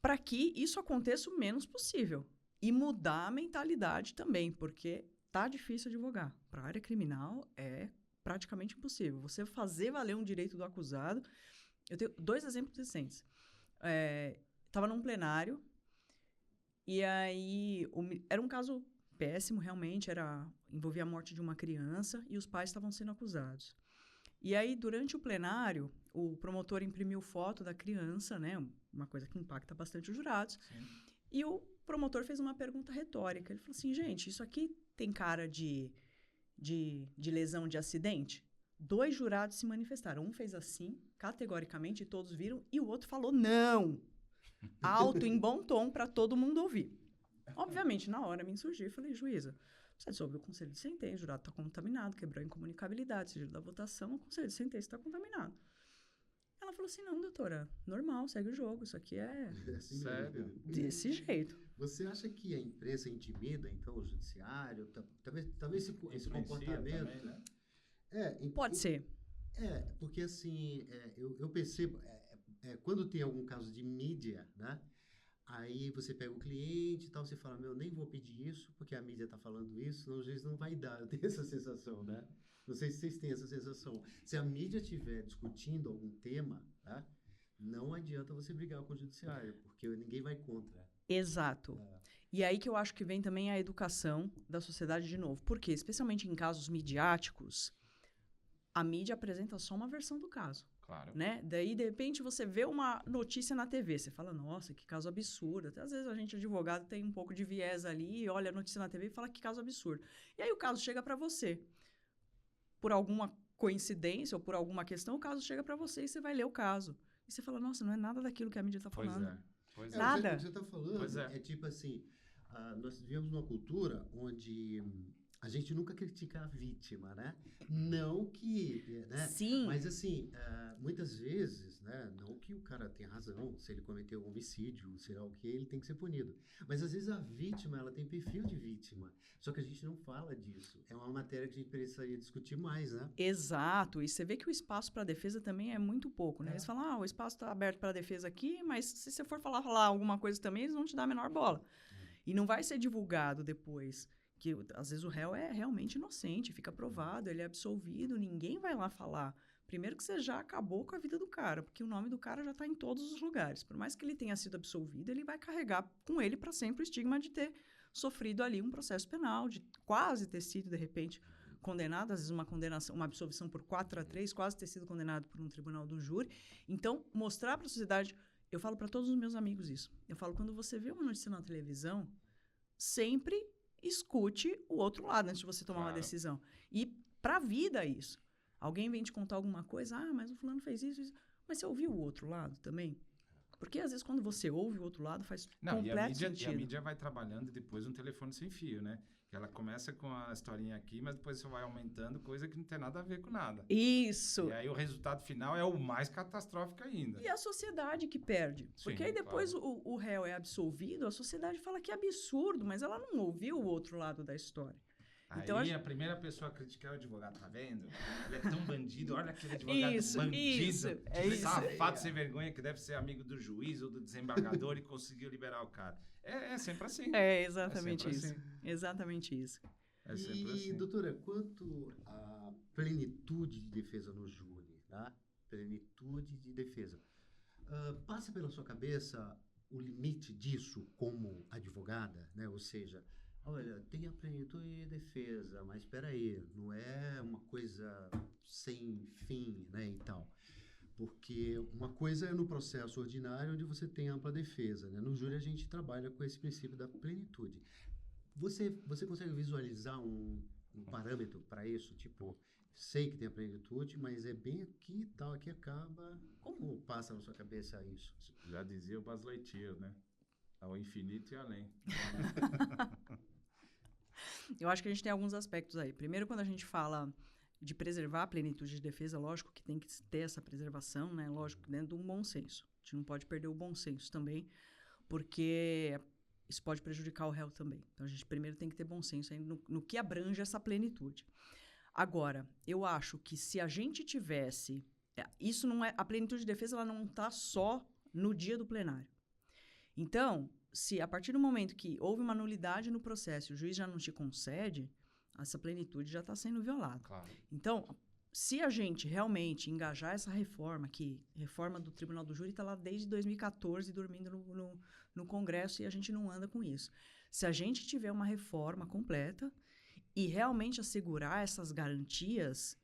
para que isso aconteça o menos possível. E mudar a mentalidade também, porque tá difícil advogar. Para a área criminal é praticamente impossível. Você fazer valer um direito do acusado... Eu tenho 2 exemplos recentes. Estava num plenário e aí era um caso péssimo, realmente, envolvia a morte de uma criança e os pais estavam sendo acusados. E aí, durante o plenário, o promotor imprimiu foto da criança, né, uma coisa que impacta bastante os jurados, Sim. E o promotor fez uma pergunta retórica. Ele falou assim, gente, isso aqui tem cara de lesão de acidente? 2 jurados se manifestaram. Um fez assim, categoricamente, e todos viram, e o outro falou não. Alto, em bom tom, para todo mundo ouvir. Obviamente, na hora me insurgi e falei, juíza, Você dissolveu o conselho de sentença, o jurado está contaminado, quebrou a incomunicabilidade, sigilo da votação, o conselho de sentença está contaminado. Ela falou assim, não, doutora, normal, segue o jogo, isso aqui é Assim Sério? mesmo. desse jeito. Você acha que a imprensa intimida, então, o judiciário? Talvez esse Influencia comportamento... também, né? Pode ser. Porque assim, eu percebo, quando tem algum caso de mídia, né? Aí você pega o cliente e tal, você fala, nem vou pedir isso, porque a mídia está falando isso, senão o juiz não vai dar. Eu tenho essa sensação, né? Não sei se vocês têm essa sensação. Se a mídia estiver discutindo algum tema, tá? Não adianta você brigar com o judiciário, porque ninguém vai contra. Exato. E aí que eu acho que vem também a educação da sociedade de novo. Por quê? Especialmente em casos midiáticos, a mídia apresenta só uma versão do caso. Claro. Né? Daí, de repente, você vê uma notícia na TV, você fala, nossa, que caso absurdo. Até às vezes a gente, advogado, tem um pouco de viés ali, olha a notícia na TV e fala que caso absurdo. E aí o caso chega para você. Por alguma coincidência ou por alguma questão, o caso chega para você e você vai ler o caso. E você fala, nossa, não é nada daquilo que a mídia está falando. Pois é. Nada. O que você está falando Pois é. tipo assim, nós vivemos numa cultura onde a gente nunca critica a vítima, né? Não que, né? Sim. Mas assim, muitas vezes, né? Não que o cara tenha razão, se ele cometeu um homicídio, sei lá o que, ele tem que ser punido. Mas às vezes a vítima, ela tem perfil de vítima. Só que a gente não fala disso. É uma matéria que a gente precisaria discutir mais, né? Exato. E você vê que o espaço para a defesa também é muito pouco, né? Eles falam, o espaço está aberto para a defesa aqui, mas se você for falar alguma coisa também, eles vão te dar a menor bola. E não vai ser divulgado depois. Que às vezes o réu é realmente inocente, fica provado, ele é absolvido, ninguém vai lá falar. Primeiro que você já acabou com a vida do cara, porque o nome do cara já está em todos os lugares. Por mais que ele tenha sido absolvido, ele vai carregar com ele para sempre o estigma de ter sofrido ali um processo penal, de quase ter sido, de repente, condenado, às vezes uma condenação, uma absolvição por 4-3, quase ter sido condenado por um tribunal do júri. Então, mostrar para a sociedade... Eu falo para todos os meus amigos isso. Eu falo, quando você vê uma notícia na televisão, sempre escute o outro lado antes de você tomar uma decisão. E para a vida é isso. Alguém vem te contar alguma coisa, mas o fulano fez isso. Mas você ouviu o outro lado também? Porque às vezes quando você ouve o outro lado faz completo sentido. E a mídia vai trabalhando depois um telefone sem fio, né? Que ela começa com a historinha aqui, mas depois você vai aumentando coisa que não tem nada a ver com nada. Isso. E aí o resultado final é o mais catastrófico ainda. E a sociedade que perde. Porque aí depois o réu é absolvido, a sociedade fala que é absurdo, mas ela não ouviu o outro lado da história. Aí então, a primeira pessoa a criticar é o advogado, tá vendo? Ele é tão bandido, olha aquele advogado bandido, safado sem vergonha, que deve ser amigo do juiz ou do desembargador e conseguiu liberar o cara. É sempre assim. É exatamente isso. Assim. Exatamente isso. É sempre assim. Doutora, quanto à plenitude de defesa no júri, tá? Plenitude de defesa. Passa pela sua cabeça o limite disso como advogada, né? Ou seja, olha, tem a plenitude de defesa, mas espera aí, não é uma coisa sem fim, né, e tal. Porque uma coisa é no processo ordinário, onde você tem ampla defesa, né? No júri a gente trabalha com esse princípio da plenitude. Você consegue visualizar um parâmetro para isso? Tipo, sei que tem a plenitude, mas é bem aqui e tal, aqui acaba. Como passa na sua cabeça isso? Já dizia o Buzz Lightyear, né? Ao infinito e além. Eu acho que a gente tem alguns aspectos aí. Primeiro, quando a gente fala de preservar a plenitude de defesa, lógico que tem que ter essa preservação, né? Lógico, dentro de um bom senso. A gente não pode perder o bom senso também, porque isso pode prejudicar o réu também. Então, a gente primeiro tem que ter bom senso aí no que abrange essa plenitude. Agora, eu acho que se a gente tivesse... Isso não é... A plenitude de defesa, ela não está só no dia do plenário. Então, se a partir do momento que houve uma nulidade no processo e o juiz já não te concede, essa plenitude já está sendo violada. Claro. Então, se a gente realmente engajar essa reforma, que reforma do Tribunal do Júri está lá desde 2014 dormindo no Congresso e a gente não anda com isso. Se a gente tiver uma reforma completa e realmente assegurar essas garantias,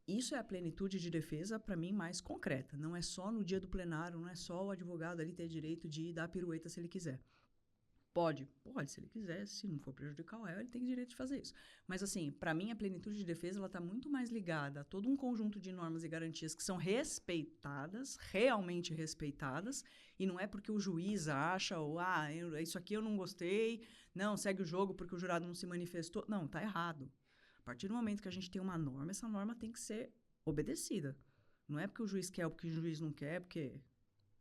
isso é a plenitude de defesa, para mim, mais concreta. Não é só no dia do plenário, não é só o advogado ali ter direito de dar pirueta se ele quiser. Pode, se ele quiser, se não for prejudicar o réu, ele tem direito de fazer isso. Mas, assim, para mim, a plenitude de defesa, ela está muito mais ligada a todo um conjunto de normas e garantias que são respeitadas, realmente respeitadas, e não é porque o juiz acha, ou, isso aqui eu não gostei, não, segue o jogo porque o jurado não se manifestou. Não, está errado. A partir do momento que a gente tem uma norma, essa norma tem que ser obedecida. Não é porque o juiz quer ou porque o juiz não quer, porque...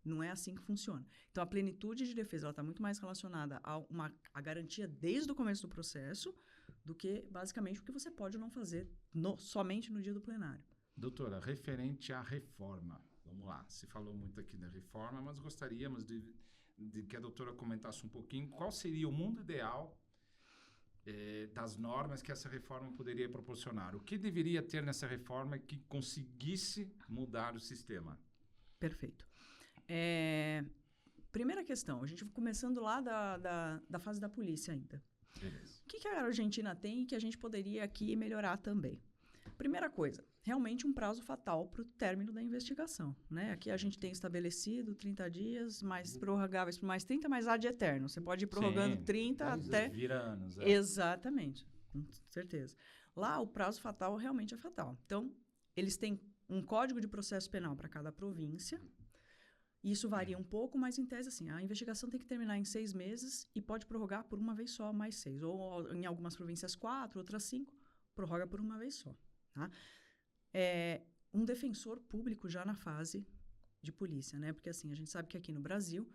Não é assim que funciona. Então, a plenitude de defesa está muito mais relacionada a garantia desde o começo do processo do que, basicamente, o que você pode ou não fazer somente no dia do plenário. Doutora, referente à reforma, vamos lá, se falou muito aqui da reforma, mas gostaríamos de que a doutora comentasse um pouquinho qual seria o mundo ideal das normas que essa reforma poderia proporcionar. O que deveria ter nessa reforma que conseguisse mudar o sistema? Perfeito. Primeira questão, a gente começando lá da fase da polícia ainda. Beleza. O que a Argentina tem e que a gente poderia aqui melhorar também? Primeira coisa, realmente um prazo fatal para o término da investigação, né? Aqui a gente tem estabelecido 30 dias, mais prorrogáveis por mais 30, mais ad eterno. Você pode ir prorrogando 30 até... Vira anos. Exatamente, com certeza. Lá o prazo fatal realmente é fatal. Então, eles têm um código de processo penal para cada província. Isso varia um pouco, mas em tese, assim, a investigação tem que terminar em 6 meses e pode prorrogar por uma vez só, mais 6. Ou em algumas províncias 4, outras 5, prorroga por uma vez só. Tá? Um defensor público já na fase de polícia, né? Porque, assim, a gente sabe que aqui no Brasil,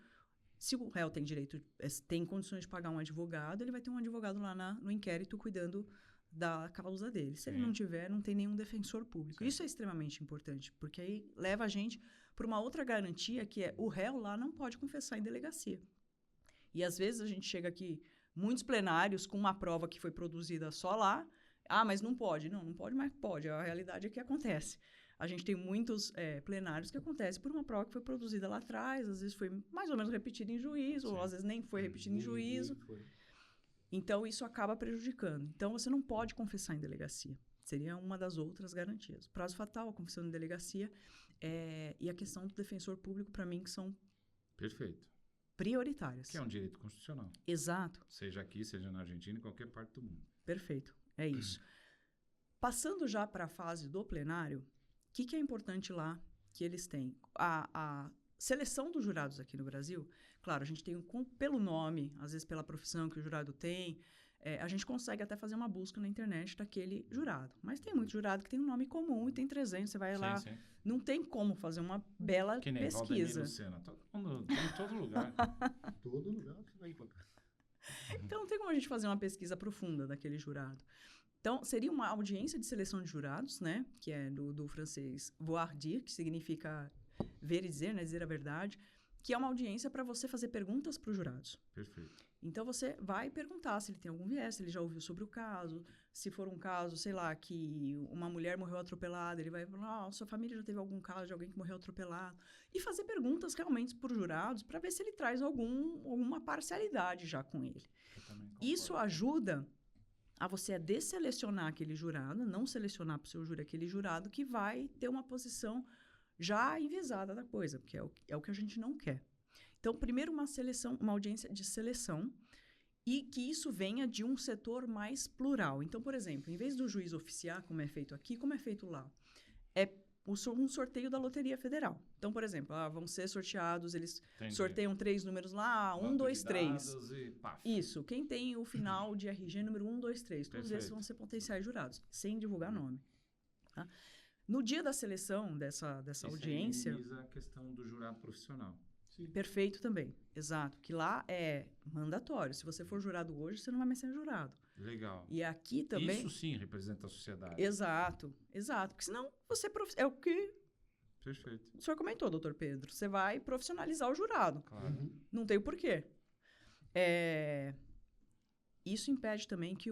se o réu tem condições de pagar um advogado, ele vai ter um advogado lá no inquérito cuidando da causa dele. Se ele não tiver, não tem nenhum defensor público. Isso é extremamente importante, porque aí leva a gente para uma outra garantia, que é o réu lá não pode confessar em delegacia. E às vezes a gente chega aqui, muitos plenários com uma prova que foi produzida só lá, mas não pode. Não pode, mas pode. A realidade é que acontece. A gente tem muitos plenários que acontecem por uma prova que foi produzida lá atrás, às vezes foi mais ou menos repetida em juízo, ou às vezes nem foi repetida em juízo. Então, isso acaba prejudicando. Então, você não pode confessar em delegacia. Seria uma das outras garantias. Prazo fatal, a confissão em delegacia e a questão do defensor público, para mim, que são prioritárias. Que é um direito constitucional. Exato. Seja aqui, seja na Argentina, em qualquer parte do mundo. Perfeito. É isso. Passando já para a fase do plenário, o que é importante lá que eles têm? A seleção dos jurados aqui no Brasil, claro, a gente tem pelo nome, às vezes pela profissão que o jurado tem, a gente consegue até fazer uma busca na internet daquele jurado. Mas tem muito jurado que tem um nome comum e tem 300, você vai lá, não tem como fazer uma bela que nem pesquisa. Lucena, todo mundo, em todo lugar. Todo lugar você vai encontrar. Então, não tem como a gente fazer uma pesquisa profunda daquele jurado. Então, seria uma audiência de seleção de jurados, né? Que é do francês voir dire, que significa ver e dizer, né? Dizer a verdade, que é uma audiência para você fazer perguntas para os jurados. Perfeito. Então, você vai perguntar se ele tem algum viés, se ele já ouviu sobre o caso, se for um caso, sei lá, que uma mulher morreu atropelada, ele vai falar, sua família já teve algum caso de alguém que morreu atropelado? E fazer perguntas realmente para os jurados para ver se ele traz alguma parcialidade já com ele. Isso ajuda a você desselecionar aquele jurado, não selecionar para o seu júri aquele jurado que vai ter uma posição já enviesada da coisa, porque é o que a gente não quer. Então, primeiro uma audiência de seleção e que isso venha de um setor mais plural. Então, por exemplo, em vez do juiz oficiar, como é feito aqui, como é feito lá? É um sorteio da Loteria Federal. Então, por exemplo, vão ser sorteados, eles sorteiam 3 números lá, 1, 2, 3. Isso, quem tem o final de RG número 1, 2, 3. Todos esses vão ser potenciais jurados, sem divulgar nome. Tá? No dia da seleção dessa audiência... Isso minimiza a questão do jurado profissional. Sim. Perfeito também, exato. Que lá é mandatório. Se você for jurado hoje, você não vai mais ser jurado. Legal. E aqui também... Isso sim representa a sociedade. Exato. Porque senão você... É o que... Perfeito. O senhor comentou, doutor Pedro. Você vai profissionalizar o jurado. Claro. Não tem o porquê. Isso impede também que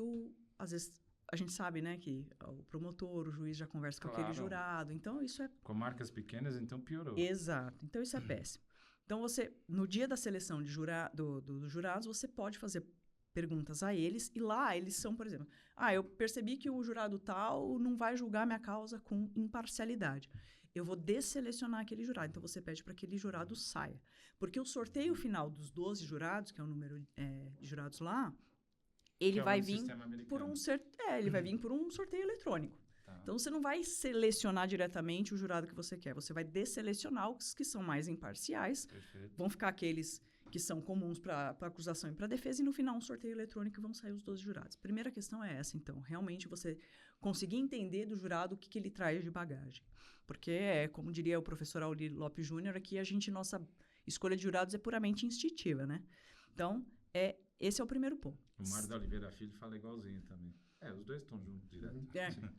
às vezes... A gente sabe, né, que o promotor, o juiz já conversa com aquele jurado. Então, isso é... Com marcas pequenas, então piorou. Exato. Então, isso é péssimo. Então, no dia da seleção dos jurados, você pode fazer perguntas a eles. E lá, eles são, por exemplo... eu percebi que o jurado tal não vai julgar minha causa com imparcialidade. eu vou desselecionar aquele jurado. Então, você pede para que aquele jurado saia. Porque o sorteio final dos 12 jurados, que é o número de jurados lá, ele vai vir por um sorteio eletrônico. Tá. Então, você não vai selecionar diretamente o jurado que você quer. Você vai desselecionar os que são mais imparciais. Perfeito. Vão ficar aqueles que são comuns para acusação e para defesa. E, no final, um sorteio eletrônico e vão sair os 12 jurados. Primeira questão é essa, então. Realmente, você conseguir entender do jurado o que ele traz de bagagem. Porque, como diria o professor Auri Lopes Júnior, aqui nossa escolha de jurados é puramente instintiva, né? Então, esse é o primeiro ponto. O Mário da Oliveira Filho fala igualzinho também. Os dois estão juntos direto.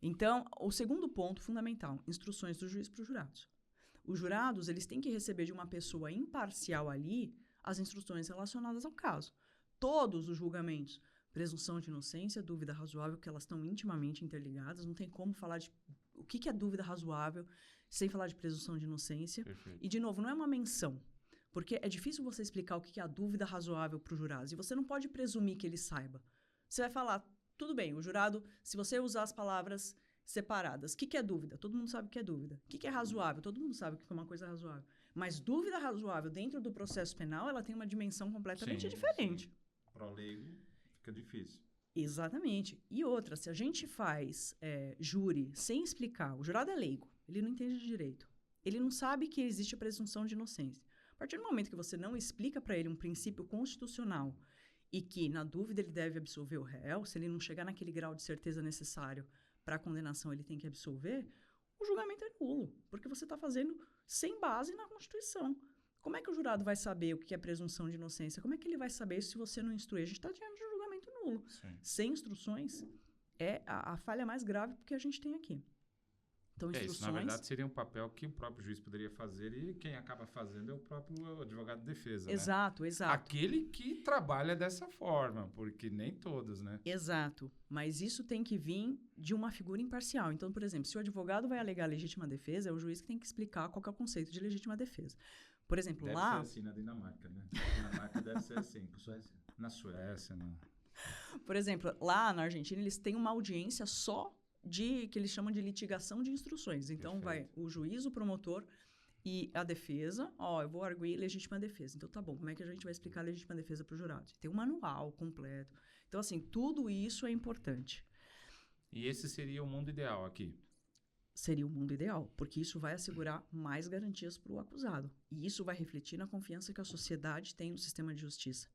Então, o segundo ponto fundamental, instruções do juiz para os jurados. Os jurados, eles têm que receber de uma pessoa imparcial ali as instruções relacionadas ao caso. Todos os julgamentos, presunção de inocência, dúvida razoável, que elas estão intimamente interligadas, não tem como falar de o que é dúvida razoável sem falar de presunção de inocência. Perfeito. E, de novo, não é uma menção, porque é difícil você explicar o que é a dúvida razoável para os jurados, e você não pode presumir que ele saiba. Você vai falar, tudo bem, o jurado, se você usar as palavras separadas, o que é dúvida? Todo mundo sabe o que é dúvida. O que é razoável? Todo mundo sabe o que é uma coisa razoável. Mas dúvida razoável dentro do processo penal, ela tem uma dimensão completamente diferente. Para o leigo, fica difícil. Exatamente. E outra, se a gente faz júri sem explicar, o jurado é leigo, ele não entende de direito. Ele não sabe que existe a presunção de inocência. A partir do momento que você não explica para ele um princípio constitucional e que, na dúvida, ele deve absolver o réu, se ele não chegar naquele grau de certeza necessário para a condenação, ele tem que absolver, o julgamento é nulo, porque você está fazendo sem base na Constituição. Como é que o jurado vai saber o que é presunção de inocência? Como é que ele vai saber isso se você não instruir? A gente está diante de um julgamento nulo. Sim. Sem instruções, é a falha mais grave que a gente tem aqui. Então, instruções... Isso, na verdade, seria um papel que o próprio juiz poderia fazer e quem acaba fazendo é o próprio advogado de defesa, Exato, né? exato. Aquele que trabalha dessa forma, porque nem todos, né? Exato. Mas isso tem que vir de uma figura imparcial. Então, por exemplo, se o advogado vai alegar legítima defesa, é o juiz que tem que explicar qual que é o conceito de legítima defesa. Por exemplo, deve lá... ser assim na Dinamarca, né? Na Dinamarca deve ser assim. Na Suécia, né? Por exemplo, lá na Argentina, eles têm uma audiência só que eles chamam de litigação de instruções. Então, vai o juiz, o promotor e a defesa. Eu vou arguir legítima defesa. Então, tá bom, como é que a gente vai explicar a legítima defesa para o jurado? Tem um manual completo. Então, assim, tudo isso é importante. E esse seria o mundo ideal aqui? Seria o mundo ideal, porque isso vai assegurar mais garantias para o acusado. E isso vai refletir na confiança que a sociedade tem no sistema de justiça.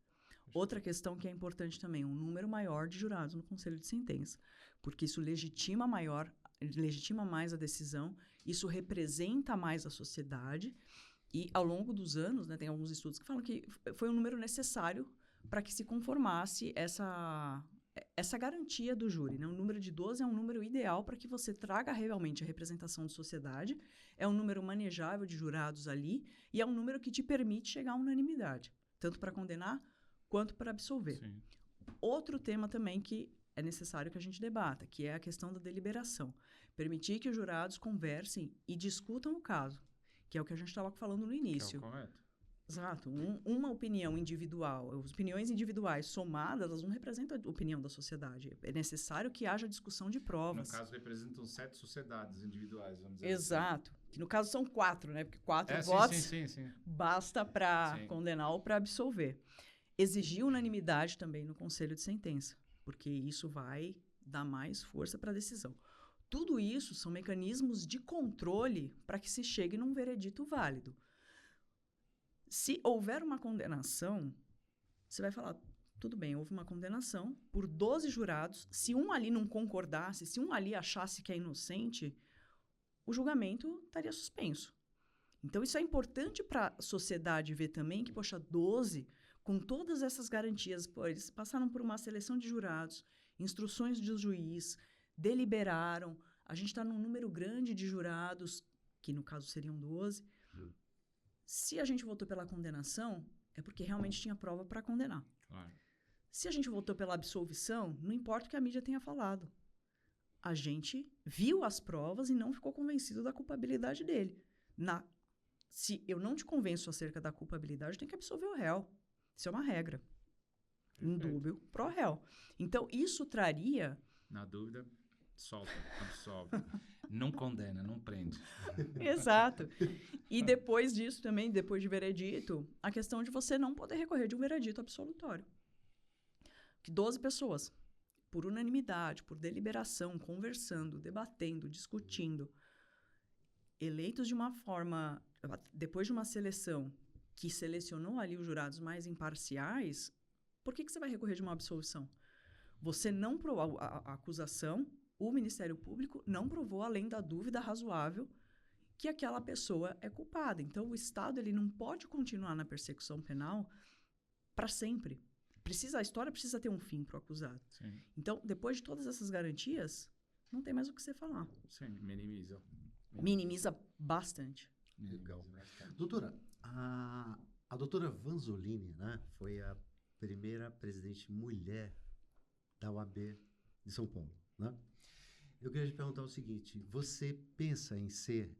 Outra questão que é importante também, um número maior de jurados no conselho de sentença, porque isso legitima mais a decisão, isso representa mais a sociedade e, ao longo dos anos, né, tem alguns estudos que falam que foi um número necessário para que se conformasse essa garantia do júri. Né? O número de 12 é um número ideal para que você traga realmente a representação de sociedade, é um número manejável de jurados ali e é um número que te permite chegar à unanimidade, tanto para condenar quanto para absolver. Sim. Outro tema também que é necessário que a gente debata, que é a questão da deliberação. Permitir que os jurados conversem e discutam o caso, que é o que a gente estava falando no início. Que é o correto. Exato. Uma opinião individual, as opiniões individuais somadas, elas não representam a opinião da sociedade. É necessário que haja discussão de provas. No caso, representam 7 sociedades individuais, vamos dizer Exato. assim. Que no caso são 4, né? Porque 4 votos sim. basta para condenar ou para absolver. Exigir unanimidade também no conselho de sentença, porque isso vai dar mais força para a decisão. Tudo isso são mecanismos de controle para que se chegue num veredito válido. Se houver uma condenação, você vai falar, tudo bem, houve uma condenação por 12 jurados, se um ali não concordasse, se um ali achasse que é inocente, o julgamento estaria suspenso. Então, isso é importante para a sociedade ver também que, 12... com todas essas garantias, eles passaram por uma seleção de jurados, instruções do juiz, deliberaram, a gente está num número grande de jurados, que no caso seriam 12. Se a gente votou pela condenação, é porque realmente tinha prova para condenar. Claro. Se a gente votou pela absolvição, não importa o que a mídia tenha falado. A gente viu as provas e não ficou convencido da culpabilidade dele. Se eu não te convenço acerca da culpabilidade, tem que absolver o réu. Isso é uma regra. Em dúvio pro réu. Então, isso traria... Na dúvida, solta, absolve. Não condena, não prende. Exato. E depois disso também, depois de veredito, a questão de você não poder recorrer de um veredito absolutório. Que 12 pessoas, por unanimidade, por deliberação, conversando, debatendo, discutindo, eleitos de uma forma, depois de uma seleção que selecionou ali os jurados mais imparciais, por que você vai recorrer de uma absolução? Você não provou a acusação, o Ministério Público não provou, além da dúvida razoável, que aquela pessoa é culpada. Então, o Estado ele não pode continuar na persecução penal para sempre. A história precisa ter um fim para o acusado. Sim, Então, depois de todas essas garantias, não tem mais o que você falar. sim, minimiza. Minimiza bastante. Legal. Doutora, a doutora Vanzolini, né, foi a primeira presidente mulher da OAB de São Paulo, né? Eu queria te perguntar o seguinte, você pensa em ser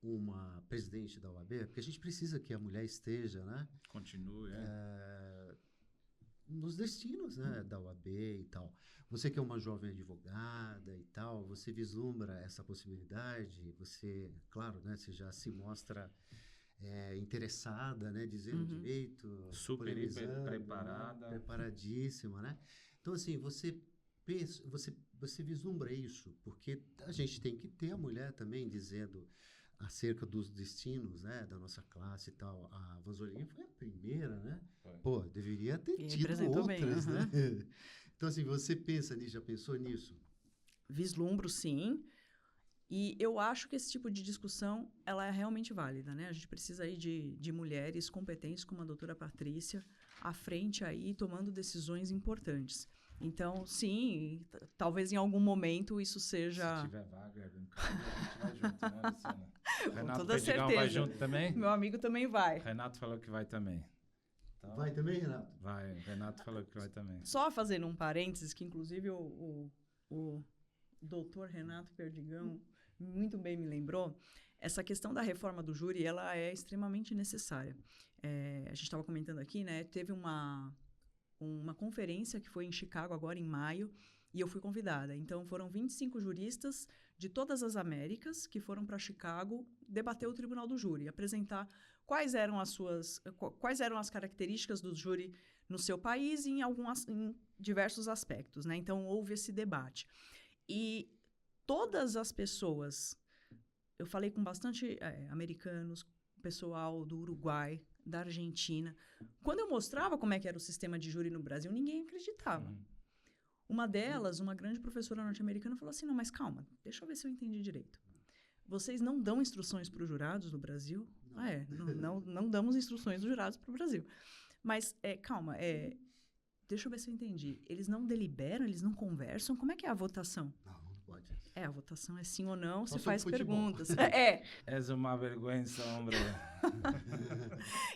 uma presidente da OAB? Porque a gente precisa que a mulher esteja, né, Continue, nos destinos, né, da OAB e tal. Você que é uma jovem advogada e tal, você vislumbra essa possibilidade? Você, claro, né, você já se mostra interessada, né, dizendo direito, super polemizando, preparada. né, preparadíssima, né? Então, assim, você vislumbra isso, porque a gente tem que ter a mulher também dizendo acerca dos destinos, né, da nossa classe e tal. A Vanzolini foi a primeira, né? Foi. Pô, deveria ter E tido representou bem, outras, né? Então, assim, você pensa nisso, já pensou nisso? Vislumbro, sim. E eu acho que esse tipo de discussão, ela é realmente válida, né? A gente precisa aí de mulheres competentes como a doutora Patrícia à frente aí, tomando decisões importantes. Então, sim, talvez em algum momento isso seja... Se tiver vaga, algum caso, a gente vai junto, né, Luciana? Renato toda Perdigão vai certeza. junto também? Meu amigo também vai. Renato falou que vai também. Então, Vai também, Renato? vai, Renato falou que vai também. Só fazendo um parênteses, que inclusive o doutor Renato Perdigão muito bem me lembrou, essa questão da reforma do júri, ela é extremamente necessária. A gente estava comentando aqui, né, teve uma conferência que foi em Chicago agora em maio, e eu fui convidada. Então, foram 25 juristas de todas as Américas que foram para Chicago debater o Tribunal do Júri, apresentar quais eram as características do júri no seu país em diversos aspectos, né? Então, houve esse debate. E todas as pessoas, eu falei com bastante americanos, pessoal do Uruguai, da Argentina. Quando eu mostrava como é que era o sistema de júri no Brasil, ninguém acreditava. Uma delas, uma grande professora norte-americana, falou assim, não, mas calma, deixa eu ver se eu entendi direito. Vocês não dão instruções para os jurados no Brasil? Não damos instruções dos jurados para o Brasil. Mas, calma, deixa eu ver se eu entendi. Eles não deliberam, eles não conversam? Como é que é a votação? Não pode. A votação é sim ou não, Só se faz sobre futebol. perguntas. És uma vergonha, homem.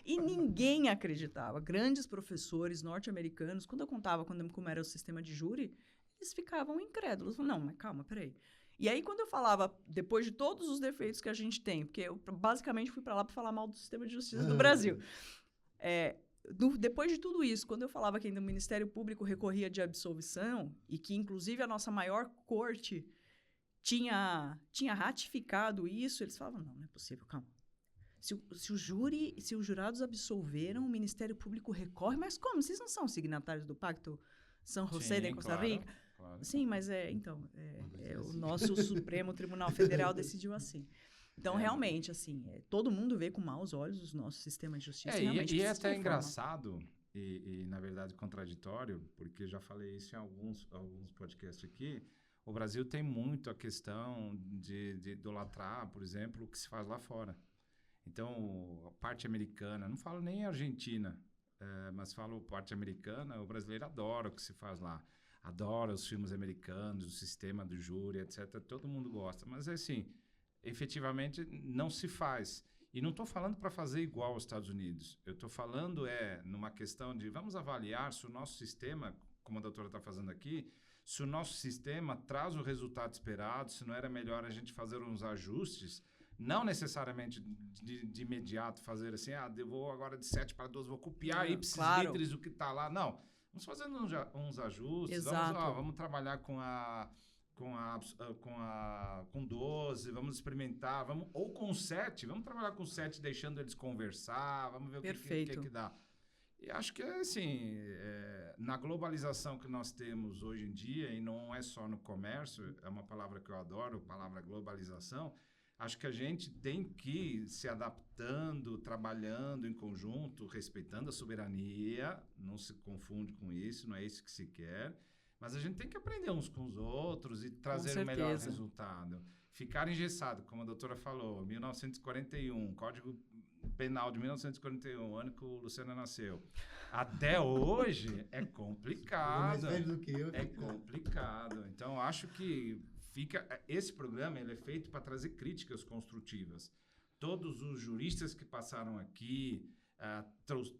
E ninguém acreditava. Grandes professores norte-americanos, quando eu contava como era o sistema de júri, eles ficavam incrédulos. Não, mas calma, peraí. E aí, quando eu falava, depois de todos os defeitos que a gente tem, porque eu basicamente fui para lá para falar mal do sistema de justiça do Brasil. Depois de tudo isso, quando eu falava que ainda o Ministério Público recorria de absolvição e que, inclusive, a nossa maior corte tinha ratificado isso, eles falavam, não é possível, calma. Se os jurados absolveram, o Ministério Público recorre, mas como? Vocês não são signatários do Pacto São José de Costa Rica? Claro. Sim, mas o nosso Supremo Tribunal Federal decidiu assim. Então, realmente, assim, todo mundo vê com maus olhos o nosso sistema de justiça. E é até engraçado e, na verdade, contraditório, porque eu já falei isso em alguns podcasts aqui. O Brasil tem muito a questão de idolatrar, por exemplo, o que se faz lá fora. Então, a parte americana, não falo nem Argentina, mas falo parte americana, o brasileiro adora o que se faz lá. Adora os filmes americanos, o sistema do júri, etc. Todo mundo gosta. Mas, assim, efetivamente, não se faz. E não estou falando para fazer igual aos Estados Unidos. Eu estou falando numa questão de vamos avaliar se o nosso sistema, como a doutora está fazendo aqui, se o nosso sistema traz o resultado esperado, se não era melhor a gente fazer uns ajustes, não necessariamente de imediato fazer assim, eu vou agora de 7 para 12, vou copiar ipsis literis o que está lá. Não, vamos fazendo uns ajustes, vamos trabalhar com com 12, vamos experimentar, ou com 7, vamos trabalhar com 7, deixando eles conversar, vamos ver o que dá. E acho que, assim, na globalização que nós temos hoje em dia, e não é só no comércio, é uma palavra que eu adoro, a palavra globalização, acho que a gente tem que ir se adaptando, trabalhando em conjunto, respeitando a soberania, não se confunde com isso, não é isso que se quer, mas a gente tem que aprender uns com os outros e trazer o melhor resultado. Ficar engessado, como a doutora falou, 1941, Código Penal de 1941, ano que o Lucena nasceu. Até hoje é complicado. Mais velho do que eu. É complicado. Então, acho que esse programa ele é feito para trazer críticas construtivas. Todos os juristas que passaram aqui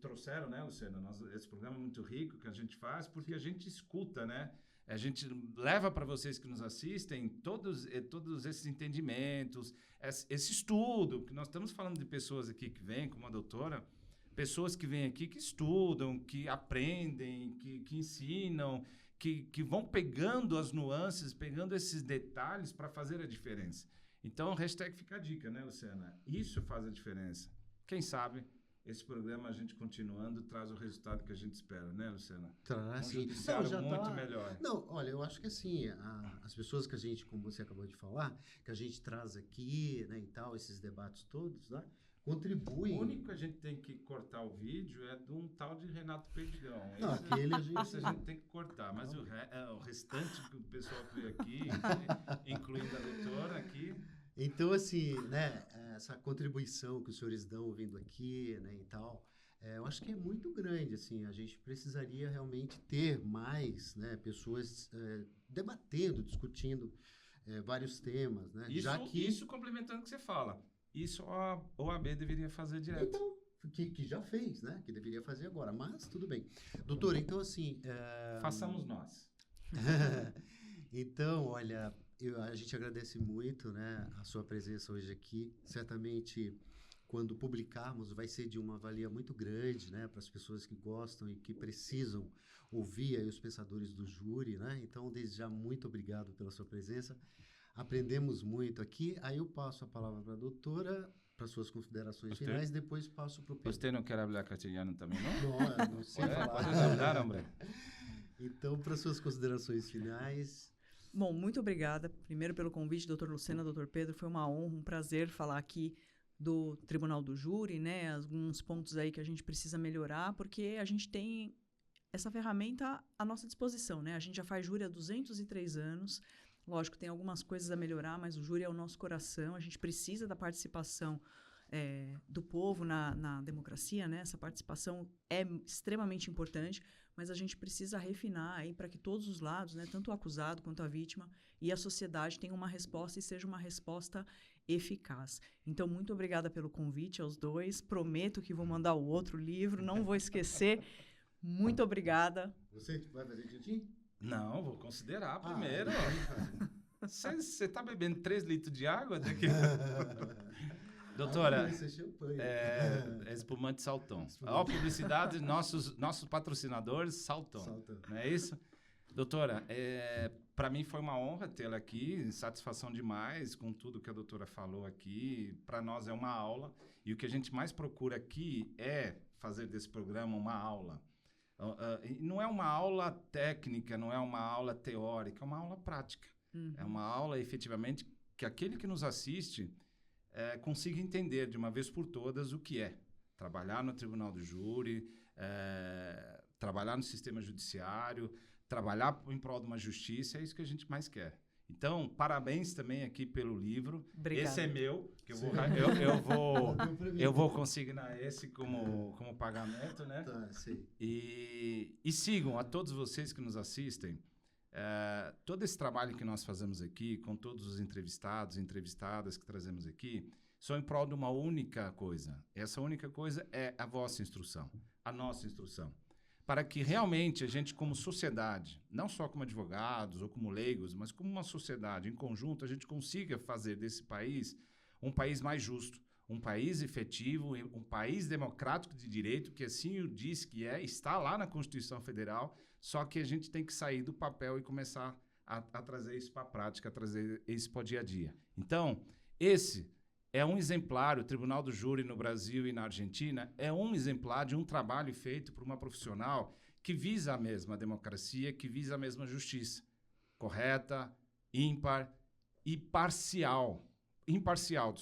trouxeram, né, Luciana? Esse programa é muito rico que a gente faz porque a gente escuta, né? A gente leva para vocês que nos assistem todos esses entendimentos, esse estudo, que nós estamos falando de pessoas aqui que vêm, como a doutora, pessoas que vêm aqui que estudam, que aprendem, que ensinam, que vão pegando as nuances, pegando esses detalhes para fazer a diferença. Então, hashtag fica a dica, né, Luciana? Isso faz a diferença. Quem sabe esse programa, a gente continuando, traz o resultado que a gente espera, né, Luciana? Traz, sim. Judiciário muito melhor. Não, olha, eu acho que assim, as pessoas que a gente, como você acabou de falar, que a gente traz aqui, né, e tal, esses debates todos, né, contribuem. O único que a gente tem que cortar o vídeo é de um tal de Renato Perdigão. Não, aquele a gente... Esse a gente tem que cortar, mas o restante que o pessoal veio aqui, incluindo a doutora aqui... Então, assim, né, essa contribuição que os senhores dão vindo aqui, né, e tal, eu acho que é muito grande, assim, a gente precisaria realmente ter mais, né, pessoas debatendo, discutindo vários temas, né? Isso complementando o que você fala, isso a OAB deveria fazer direto. Então, que já fez, né, que deveria fazer agora, mas tudo bem. Doutora, então, assim... Façamos nós. Então, olha... a gente agradece muito, né, a sua presença hoje aqui. Certamente, quando publicarmos, vai ser de uma valia muito grande, né, para as pessoas que gostam e que precisam ouvir aí os pensadores do júri, né? Então, desde já, muito obrigado pela sua presença. Aprendemos muito aqui. Aí eu passo a palavra para a doutora, para suas considerações finais, depois passo para o Pedro. Você não quer falar castelhano também, não? Não sei falar. Pode falar, homem. Então, para suas considerações finais... Bom, muito obrigada, primeiro pelo convite, doutor Lucena, doutor Pedro, foi uma honra, um prazer falar aqui do Tribunal do Júri, né, alguns pontos aí que a gente precisa melhorar, porque a gente tem essa ferramenta à nossa disposição, né, a gente já faz júri há 203 anos, lógico, tem algumas coisas a melhorar, mas o júri é o nosso coração, a gente precisa da participação do povo na democracia, né, essa participação é extremamente importante, mas a gente precisa refinar aí para que todos os lados, né, tanto o acusado quanto a vítima e a sociedade tenham uma resposta e seja uma resposta eficaz. Então, muito obrigada pelo convite aos dois. Prometo que vou mandar o outro livro, não vou esquecer. Muito obrigada. Você vai fazer xixi? Não, vou considerar primeiro. Você está bebendo 3 litros de água? Doutora, é espumante Salton. Ó, publicidade, nossos patrocinadores, Salton. Não é isso? Doutora, para mim foi uma honra tê-la aqui, satisfação demais com tudo que a doutora falou aqui. Para nós é uma aula e o que a gente mais procura aqui é fazer desse programa uma aula. Não é uma aula técnica, não é uma aula teórica, é uma aula prática. É uma aula, efetivamente, que aquele que nos assiste... consiga entender de uma vez por todas o que é trabalhar no Tribunal do Júri, trabalhar no sistema judiciário, trabalhar em prol de uma justiça, é isso que a gente mais quer. Então, parabéns também aqui pelo livro. Obrigada. Esse é meu, que eu vou consignar esse como pagamento, né? Tá, sim. E sigam a todos vocês que nos assistem. Todo esse trabalho que nós fazemos aqui, com todos os entrevistados e entrevistadas que trazemos aqui, são em prol de uma única coisa. Essa única coisa é a vossa instrução, a nossa instrução. Para que realmente a gente, como sociedade, não só como advogados ou como leigos, mas como uma sociedade em conjunto, a gente consiga fazer desse país um país mais justo, um país efetivo, um país democrático de direito, que assim o diz que está lá na Constituição Federal, só que a gente tem que sair do papel e começar a trazer isso para a prática, a trazer isso para o dia a dia. Então, esse é um exemplar, o Tribunal do Júri no Brasil e na Argentina é um exemplar de um trabalho feito por uma profissional que visa a mesma democracia, que visa a mesma justiça. Correta, ímpar e parcial. Imparcial,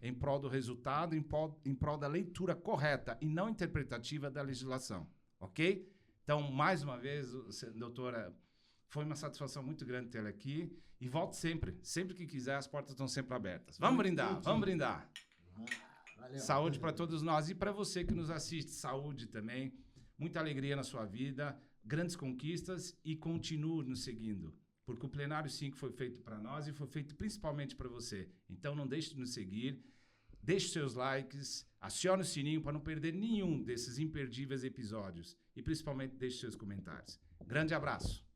em prol do resultado, em prol da leitura correta e não interpretativa da legislação, ok? Então, mais uma vez, doutora, foi uma satisfação muito grande tê-la aqui e volte sempre. Sempre que quiser, as portas estão sempre abertas. Vamos brindar, vamos brindar. Valeu. Saúde para todos nós e para você que nos assiste, saúde também. Muita alegria na sua vida, grandes conquistas e continue nos seguindo. Porque o Plenário 5 foi feito para nós e foi feito principalmente para você. Então, não deixe de nos seguir, deixe seus likes, acione o sininho para não perder nenhum desses imperdíveis episódios. E, principalmente, deixe seus comentários. Grande abraço!